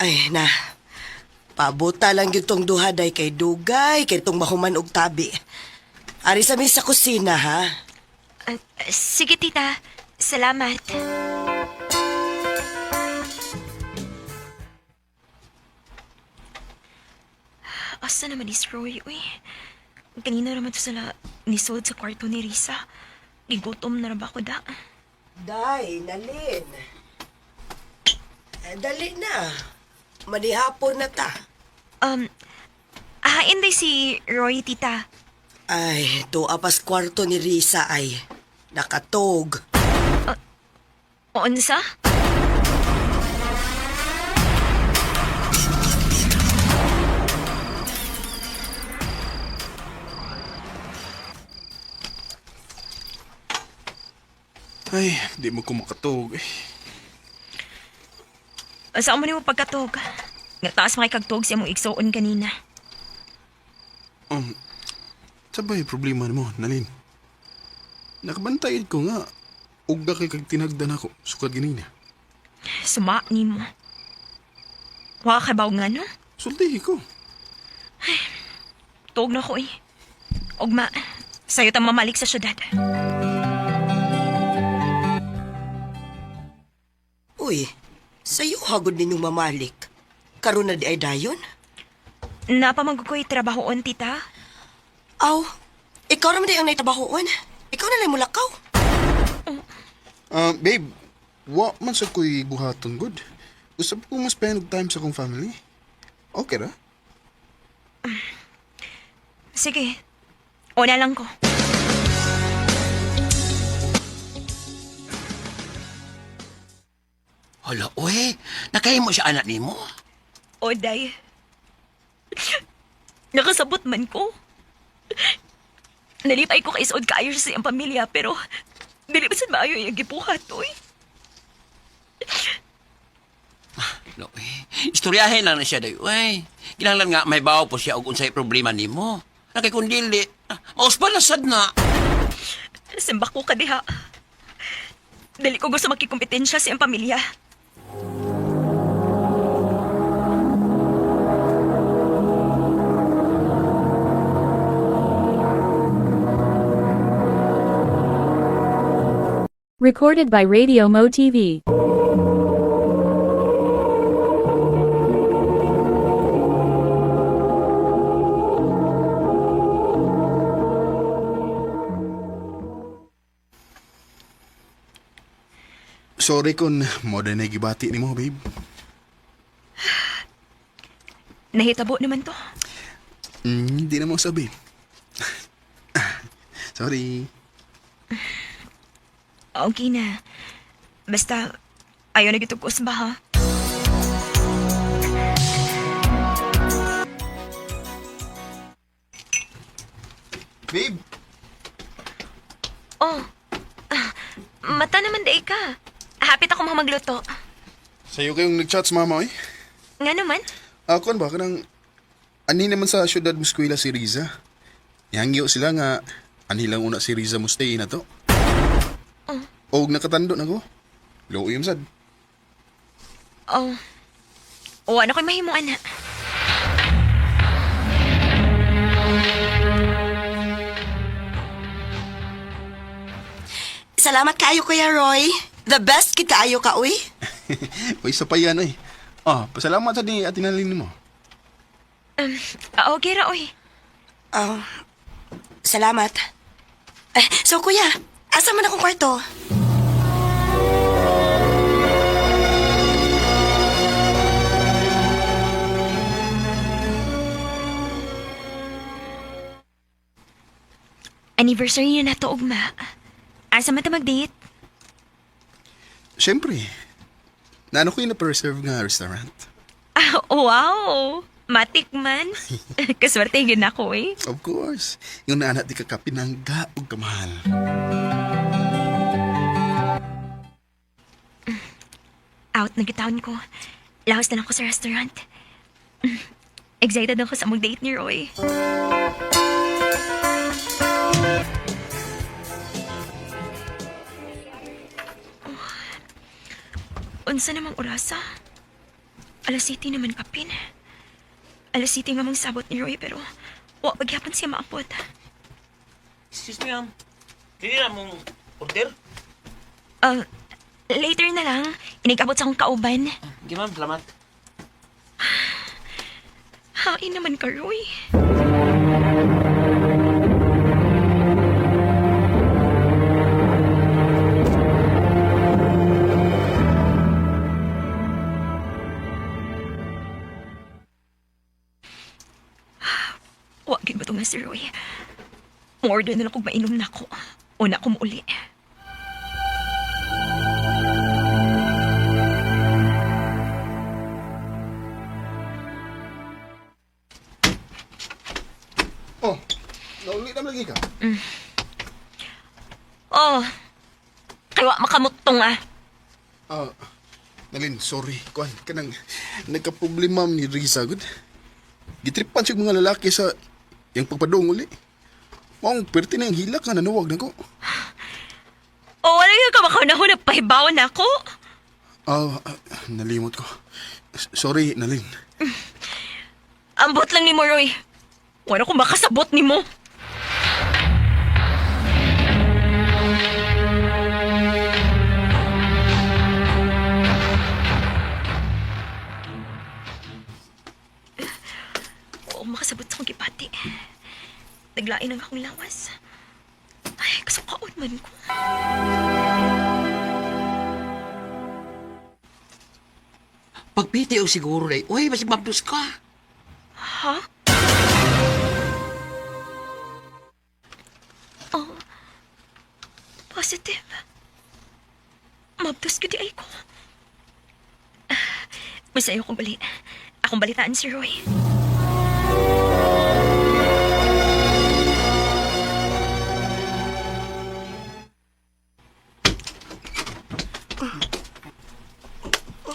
Ay, na. Pabuta lang yung tong duha day kay Dugay, kay tong mahuman og tabi. Ari sa sa kusina, ha? Sige, tita. Salamat. Asa naman is Roy, uy. Kanina naman to sila nisod sa kwarto ni Risa. Gigutom na ba ako da? Day, Nalin. Dali na. Manihapon na ta. Hain day si Roy, tita. Ay, apas kwarto ni Risa ay nakatog. Unsa? Ay, di mo ko makatog. Saan mo ni mo pagkatog? Nga taas makikagtog siya mong igsoon kanina. Sabay problema mo, Nalin. Nakabantay ko nga. Ugda kay kag tinagdan ako. Sukad ganina. Suma ni mo. Waka ka ba nga no? Sultihi ko. Tog na ko eh. Ugma, sa'yo tang mamalik sa syudad. Uy, sa'yo hagod ninyong mamalik. Karon na di ay dayon? Napamanggukoy trabahoon, tita. Aw, ikaw naman di ang naitabahoon. Ikaw na lang mulakaw. Babe, wa man sa ko'y buhaton good. Usap ko mas spend time sa kong family. Okay ra? Sige, una lang ko. Hala, uy. Nakahimo siya anak ni mo. Oday. Nakasabot man ko. Nalipay ko kay Isod kaayo sa iyang pamilya, pero dili ba sad maayo yung gibuhat, oy. No, istoryahin lang na siya dayo. Ay, kinahanglan nga may bawo po siya og unsay problema nimo. Nakay kun dili, maus pa na sad na. Simbak ko ka diha. Dili ko gusto magkikompetensya sa iyang pamilya. Recorded by Radio Mo TV. Sorry kung mo na gibati ni mo, babe. Nahitabo naman to. Hindi na mo sabi. Sorry. Okay na. Basta, ayaw na gitugos ba ha? Babe, Oh, mata naman day ka. Hapit ako mga magluto. sa'yo kayong nag-chat sa mama, eh. Nga naman? Ako ba, kanang... Ani naman sa syudad mo eskwela si Riza. Ihangyo sila nga... Ani lang una si Riza mo stay na to. O nakatando na ko. Low yung sad. Oh. O, ano ko'y mahimuan na? Salamat kaayo, Kuya Roy. The best kid kaayo ka, uy. Uy, sa pa yan, eh. Pasalamat sa di atinalin mo. Okay ra, oy. Oh, salamat. So, Kuya, asa man akong kwarto? Anniversary na nato, ugma. Asa man ta mag-date? Siyempre. Naano ko yung na-preserve nga restaurant. Ah, wow! Matik man. Kaswerte yun ako, eh. Of course. Yung naanak di ka kapinangga o kamahal. Out na gitawin ko. Lawas na lang ko sa restaurant. Excited ako sa mag-date ni Roy. Unsa namang orasa? Alas 7 naman kapin. Alas 7 nga mang sabot ni Roy pero wa paghapon siya maapot. Excuse me, ma'am. Dili na mong order? Later na lang. Inigabot sa akong kauban. Sige, ma'am. Salamat. Hain naman ka, Roy. Wag ba ito nga si Roy? Mo-order na lang kung mainom na ako. O na ako mauli. Nauli na lagi ka. Oh, kaya makamutong ah. Nalin, sorry. Kuan, kanang nagka-problema ni Riza, good. Gitripan siya mga lalaki sa yung pagpadong uli. Maong perti na yung hilak nga nanuwag na ko. Oh, wala ka makanahon na pahibaw na ako. Nalimot ko. Sorry, Nalin. Ambot lang ni mo, Roy. Wala ko makasabot ni mo. Oo, makasabot sa akong gipati. Naglain ang akong lawas. Ay, kasukaon man ko. Pagpiti o siguro day. Uy, masig mabdus ka. Ha? Oh. Positive. Mabdos ko di ay ko. Masaya akong bali. Akong balitaan si Roy.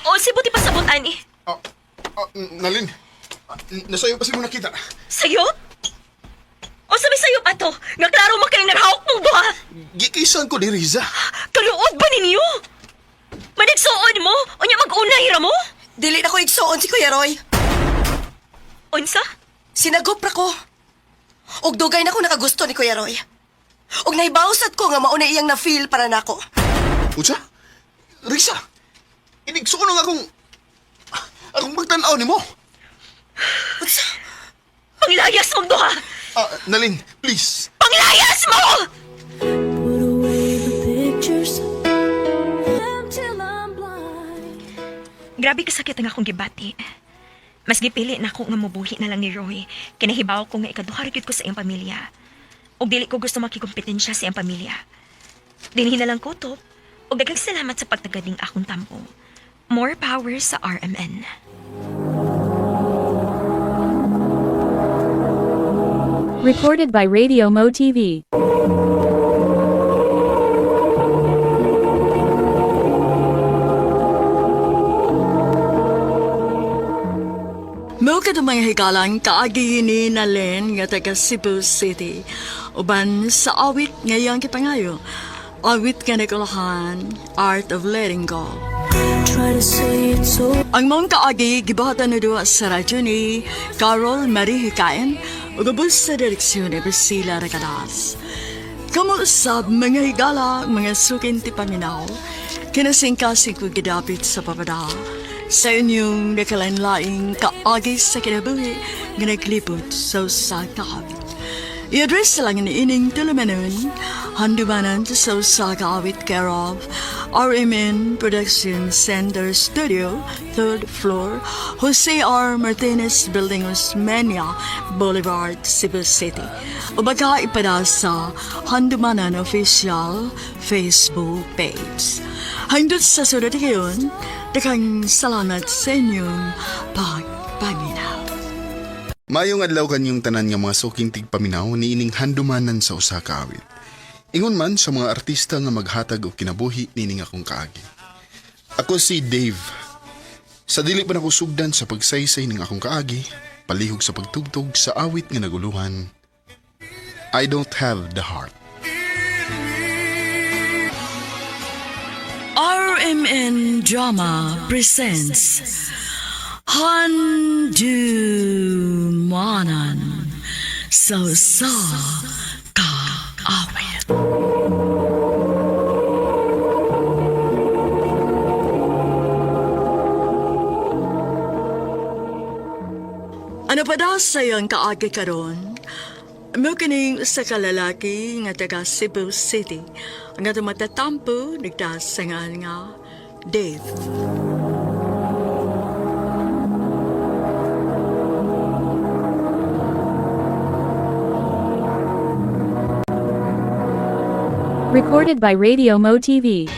O, si buti pa sabot, Ani. Nalin, nasayo pa si mo nakita. Sayop? O sabi sayop ato, nga klaro man kayong narahok mong duha. Gikisan ko ni Riza. Kaluod ba ninyo? Manigsuon mo? O niya mag-unay ra mo? Dili na ko igsuon si Kuya Roy. Unsa? Sinagop ra ko. Og dugay na ko nakagusto ni Kuya Roy. Og naibawsat ko nga mauna iyang na-feel para nako. Unsa? Riza, inigsuon nga akong magtanaw ni mo. Panglayas mong duha! Nalin, please. Panglayas mo! Put away the pictures until I'm blind. Grabe kasakit ang akong gibati. Mas gipili na ako nga mabuhi na lang ni Roy. Kinahibaw ko nga ikaduha gyud ko sa iyang pamilya. Og dili ko gusto makikompetensya sa iyang pamilya. Dinhi na lang ko to. Og daghang salamat sa pagtagading akong tampo. More power sa RMN. Recorded by Radio Mo TV. Mo ka mga higalang kaagi ni Nalin nga taga Cebu City. Uban sa awit ngayong kipangayo. Awit ka nakulahan, Art of Letting Go. Try to say it so Ang mong kaagi, gibahatan na doon sa radyo ni Carol Marie Hikayan, ugabos sa direksyon ni Priscilla Recadas. Kamuusap mga higala, mga sukin ti paminaw, kinasingkasing ko gidapit sa papada, sa inyong nakalanlaing kaagi sa kinabuhi, nga naglipot sa usa kaawit. I-address lang ni ining tulumanon, handumanan sa usa kaawit care of RMN Production Center Studio, 3rd floor, Jose R. Martinez Building, Osmeña Boulevard, Cebu City. O baka ipada sa Handumanan Official Facebook page. Hangdot sa sunod ngayon, dakang salamat sa inyong pagpaminaw. Mayong adlaw kanyong tanan nga mga suking tigpaminaw ni ining handumanan sa usa ka awit. Ingon man sa mga artista nga maghatag og kinabuhi nining akong kaagi. Ako si Dave. Sa dili pa nako sugdan sa pagsaysay ning akong kaagi, palihog sa pagtugtog sa awit nga naguluhan. I don't have the heart. RMN Drama presents Handumanan sa usa ka awit. Ano pa daw sa'yo ang kaagi karon? Mo kining sa kalalaki nga taga Cebu City. Ang ato matatampo, nagdasangan nga, Dave. Recorded by Radio Mo TV.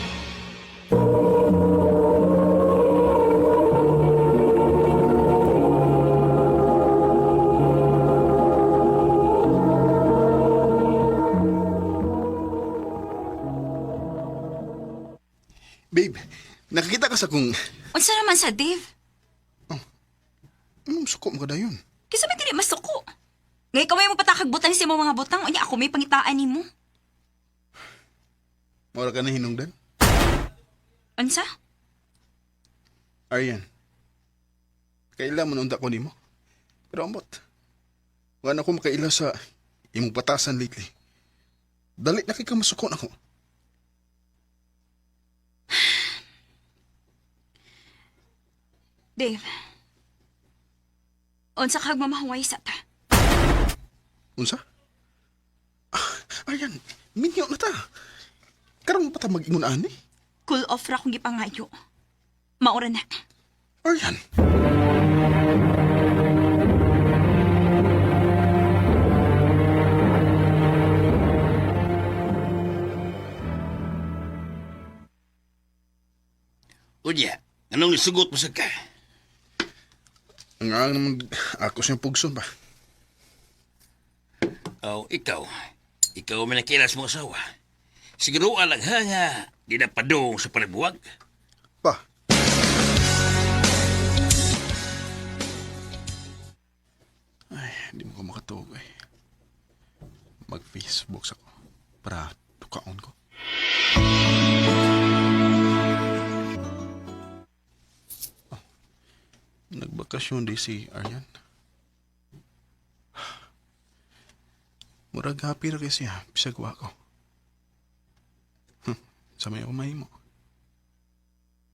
Babe, nakakita ka sa kung... Unsa naman sa Dave? Anong suko mo ka dayon? Kasi may dili masuko. Ngay kamay mo patakag butang si mo mga butang, o niya ako may pangitaan ni mo. Mora ka na hinungdan? Unsa? Aryan, kaila mo nunta ko nimo. Pero ambot, wala ako makaila sa imong batasan lately. Dali na kay ka masukon ako. Dave. Unsa kag mamahuway sa ta? Unsa? Aryan, minyo na ta. Karon pa ta mag-ingon ani? Cool off ra kong gipangayo. Maura na. Aryan. Unya, anong nisugot mo sa ka? Ang naman ako siyang pugson ba? Oh, ikaw. Ikaw may nakilas mo asawa. Siguro alang ha nga, di na padong sa panibuwag. Pa. Hindi mo ko makatuog eh. Mag-Facebook ako para tukaon ko. Oh, nagbakasyon di si Aryan. Murag happy ra kay siya, pisagwa ko. Sa may umay mo.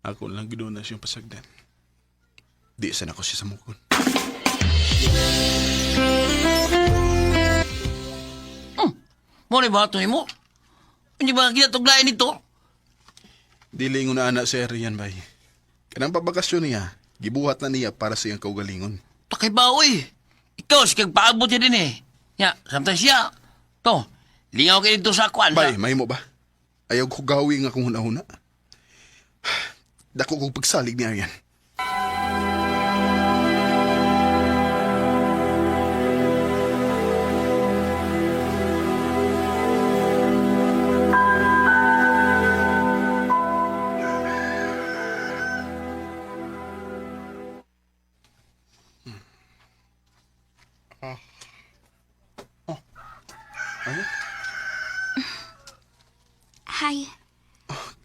Ako lang ginoon na siyang pasagdan. Di sana ko siya sa mukon. Mo ni ba ito mo? Hindi ba kinatuglayan nito? Dili nga na anak si Aryan bay. Kanang pabakasyon niya, gibuhat na niya para sa iyang kaugalingon. Takay ba, uy? Ikaw, si kagpaabot niya din eh. Ya, samtang siya. To, lingaw kayo dito sa kwan. Bay, may mo ba? Ayaw ko gawin nga kung huna-huna. Dako kong pagsalig ni Aryan. Ano? Hi,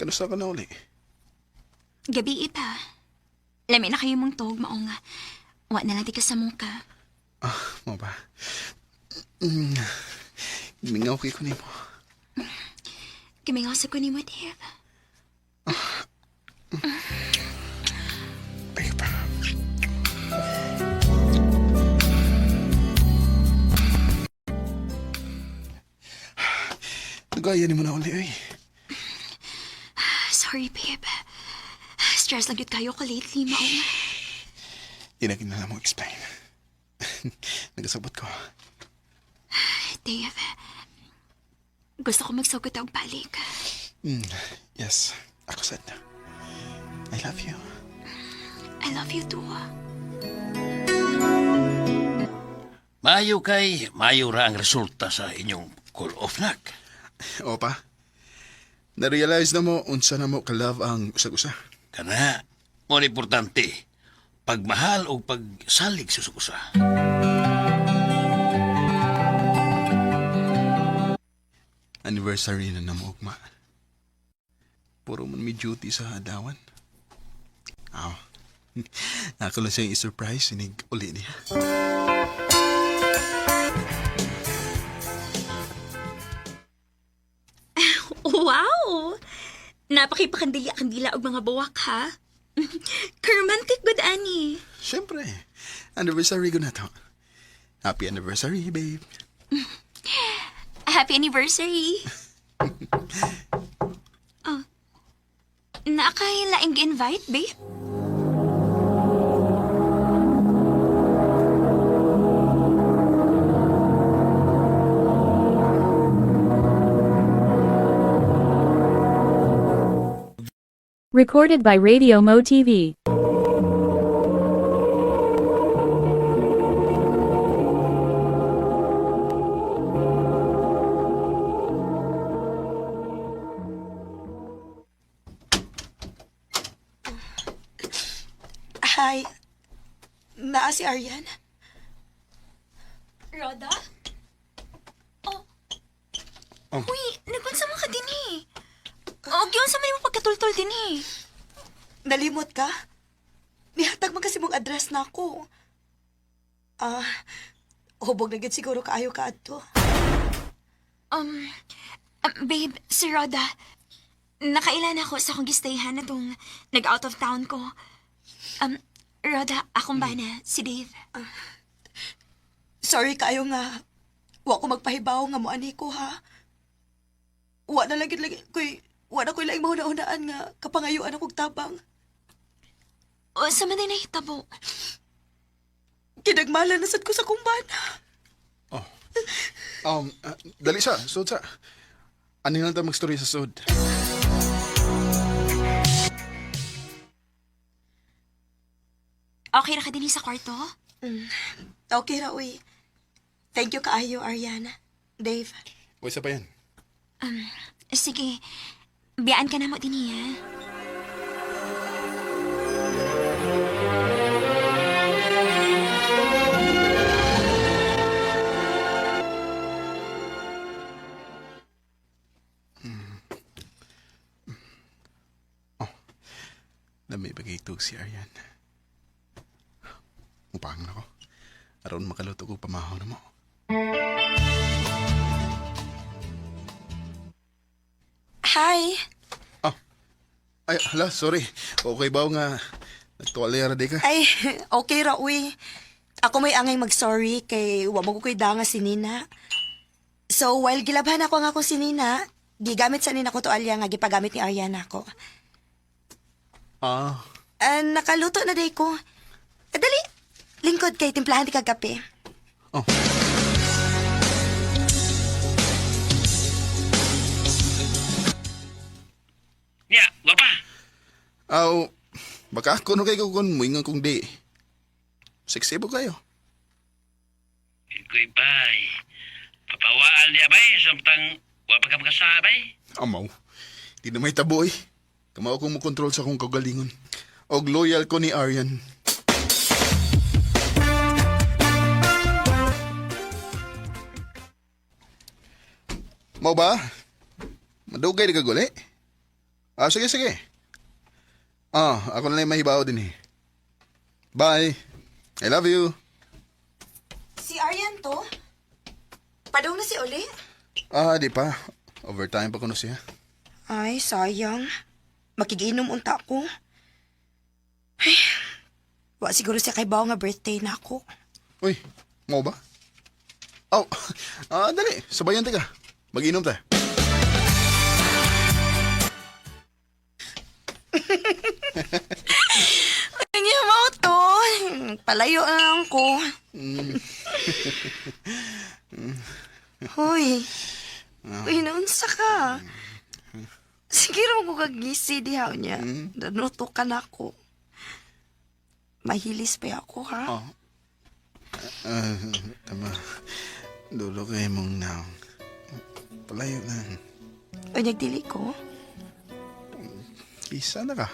Kanusta ka na uli? gabi pa. Lami na kayo mong tog, maong nga. Wa na lang di ka sa muka. Mo ba? Mingaw kay ko ni mo. Kamingasa ko ni mo, Dave. Ay pa. Nagaya ni mo na uli ay. Sorry, babe. Stress lang yun kayo ka lately, maong. Inakin na lang mo explain. Nagasabot ko. Dave, gusto ko magsugot ang balik. Yes, ako sad na. I love you. I love you too. Mayo kay, mayo ra ang resulta sa inyong call-off nak. Opa, na-realize na mo unsa na mo ka-love ang usag-usa. Kana, mo importante, pagmahal o pagsalig sa usa. Anniversary na namo ugma. Puro man may duty sa adawan. Aw. Ako lang siyang i-surprise sinig uli niya. Wow! Napakipakandila-kandila og mga buwak, ha? Romantic good, Annie. Siyempre, anniversary ko na to. Happy anniversary, babe. Happy anniversary! Oh. Naakayin laing invite, babe? Recorded by Radio Mo TV. Hi. Naa si Aryan? Roda? Oh. Oh. Uy, nagpunsa mo ka din eh. O, yun sa may mo pagkatultol din eh. Nalimot ka? Nihatag man kasi mong address na ako. Hubog na gid siguro kaayo ka adto. Babe, si Roda, nakailan ako sa akong gistayhan na tong nag-out of town ko. Roda, akong bana, si Dave. Sorry kaayo nga. Wa ko magpahibaw nga moani ko ha. Wa na lagi wa na ko'y laing mahuna-hunaan nga kapangayuan akong tabang. O, sa man na hitabo. Kinagmala na sad ko sa kumbana. Dali sa, sud sa. Ano lang tayo mag-story sa sud? Okay ra ka din sa kwarto? Okay ra, uy. Thank you kaayo, Ariana. Dave. O isa pa yan. Sige, biyaan ka na mo din niya. na may bagay si Arian. Mupang ako. Aron makaluto ko pamahaw na mo. Hi. Ay, hala, sorry. Okay ba nga nagtuwalera di ka? Ay, okay ra, uy. Ako may angay mag-sorry kay wa mo ko'y danga si Nina. So, while gilabhan ako nga akong si Nina, gigamit sa Nina ko to alya nga gipagamit ni Ariana ko. Ah, Nakaluto na day ko. Dali, lingkod kay timplahan ti kagapi. oh. Ya, wapa. Aw, baka ako no kayo kung muingan kong di. Sexy po kayo. Iko'y bay. Papawaan niya bay, samtang wapa ka makasabay. Amaw, di na may taboy. Kamao kong makontrol sa akong kagalingon. Og loyal ko ni Arian. Mau ba? Madugay di ka guli? Ah, sige, sige. Ako na lang mahibaw din eh. Bye. I love you. Si Arian to? Padong na si Uli? Di pa. Overtime pa ko na siya. Ay, sayang. Makigiinom unta ko. Ay, wa siguro siya kay Bao nga birthday na ako. Uy, mau ba? Dali. Sabayan ka. Mag-inom tayo. Ang mo to. Palayo na lang ko. Hoy. Uy, naunsa ka. Sige rin ko kagisi dihaw niya. Nanuto ka na ako. Mahilis pa ako, ha? Tama. Dulo kayo mong naong. Palayo lang. O nagdili ko? Isa na ka.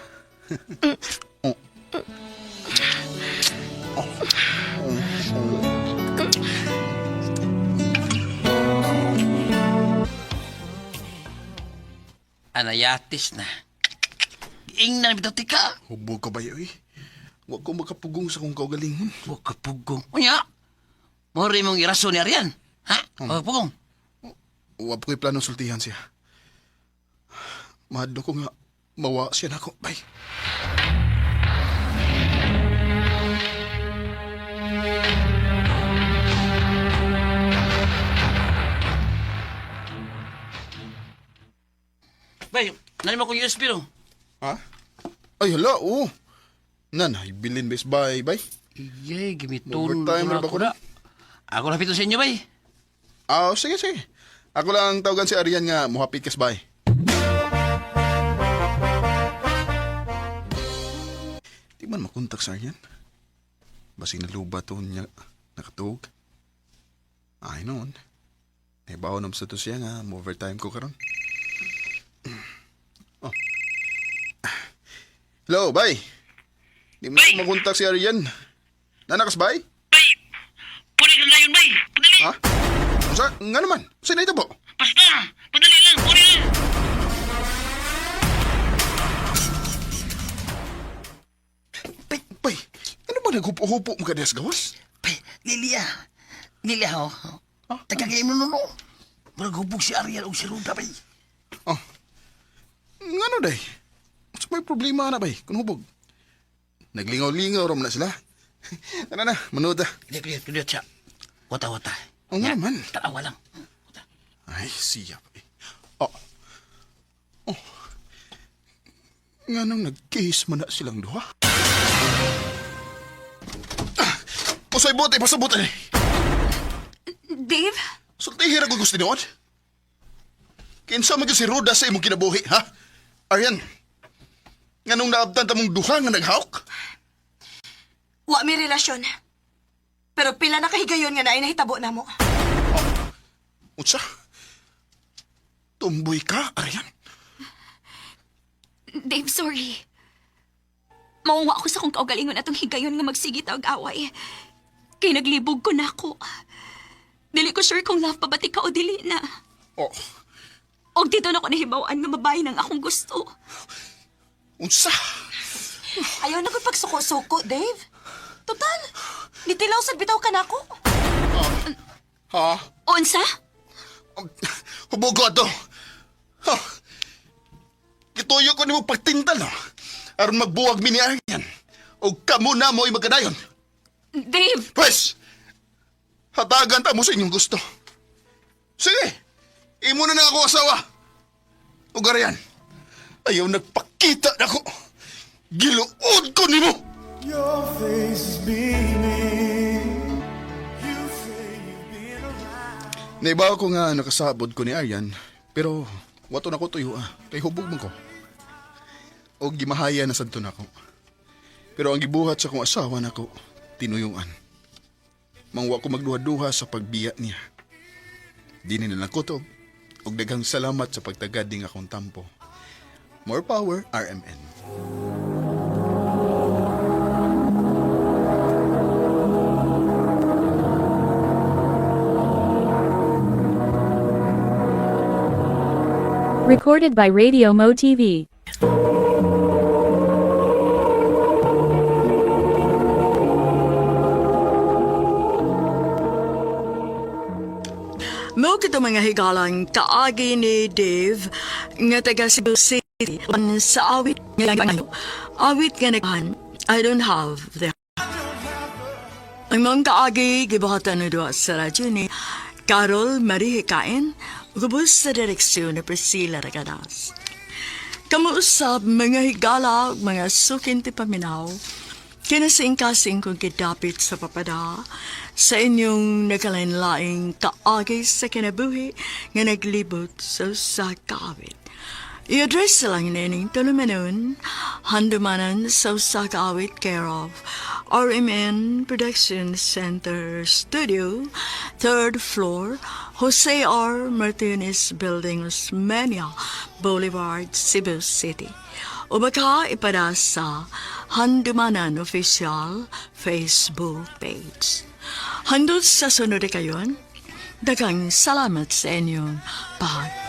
Anayatis na. Ing na bitaw ka. Hubog ka ba yoy? Huwag ko makapugong sa kong kaugalingon. Huwag ka pugong. Unya. Mori mong iraso ni Arian. Ha? Huwag pugong. Huwag ko'y plano sultihan siya. Mahadlo ko nga mawa siya na ako. Bye. Bay, nani mo kong USB no? Ha? Ay, hala, oo. Nanay, bilin bes. Bye, bye. Iyay, gimitulog Overtime na na ba ako ko na. Ako na pito sa inyo, bay. Sige, sige. Ako lang tawagan si Arian nga muhapit kas bye. Di man makontak sa Arian. Basing naluba to niya nakatuog. Ay noon. May bawo nam sa to siya nga overtime ko karon. Hello, bye. Di mo makontak si Arian. Nanakas bye? Bay, puli ka na yun, bay. Padali. Ha? Nga naman. Saan na ito po? Basta, padali lang, puli lang. Bay, ano ba naghupo-hupo mo ka des gawas? Bay, Lilia. Lilia, ho. Tagagay mo nuno. Maragubog si Ariel o si Ruda, bay. Nga no, day? Sa may problema na, bay? Kung hubog. Naglingaw-lingaw ram na sila. Tara na, manood na. Kudiyot siya. Wata-wata. Oo nga naman. Tarawa lang. Ay, siya, bay. Nga nang nag-case man na silang duha. Pusay bote, pasabot eh. Dave? Sultihira ko gusto niyon. Kinsa man si Ruda sa imong kinabuhi, ha? Arian, nga nung naabtan ta mong duha nga naghawk? Wa mi relasyon. Pero pila na kahigayon nga naay nahitabo na mo. Utsa? Tumboy ka, Arian? Dave, sorry. Mauwa ako sa kong kaugalingon atong higayon nga magsigit og away. Kay naglibog ko na ako. Dili ko sure kung love pa ba ti ka o dili na. Oh, Og dito na ko nahibawaan nga mabahay ng akong gusto. unsa? Ayaw na ko pagsuko-suko, Dave. Total, nitilaw sa bitaw ka na ako. Ha? Unsa? Hubugo ato. Ha? Gituyo ko ni mo pagtintal, no? Aron magbuwag mi ni Aryan. O kamo na mo'y magkadayon. Dave! Pwes, hatagan ta mo sa inyong gusto. Sige, imo na ako asawa. Ugar yan, ayaw nagpakita na ko. Giluod ko ni mo. Your face is beaming. You say you've been around. Naibaw ko nga nakasabod ko ni Aryan, pero wato na ko tuyo kay hubog man ko. O gimahaya na sadto na ko. Pero ang gibuhat sa kong asawa na ko, tinuyuan. Mangwa ko magduha-duha sa pagbiya niya. Di na nakutob, og daghang salamat sa pagtagading akong tampo. More power, RMN. Recorded by Radio Mo TV. Mo kito mga higalang kaagi ni Dave nga taga Cebu City sa awit nga ngayon. Awit nga naghan, I don't have the. Ang mga kaagi gibuhatan na doon sa radyo ni Carol Marie Hikain, gubos sa direksyon ni Priscilla Ragadas. Kamuusap mga higala, mga sukin ti paminaw, kinasing-kasing kong kidapit sa papada, sa inyong nagkalain-laing kaagay sa kinabuhi nga naglibot sa kaawit. I-address lang nining tulumanon, handumanan sa kaawit care of RMN Production Center Studio, 3rd floor, Jose R. Martinez Building, Osmeña Boulevard, Cebu City. O baka ipada sa Handumanan Official Facebook page. Handod sa sunod kayon, daghang salamat sa inyong pag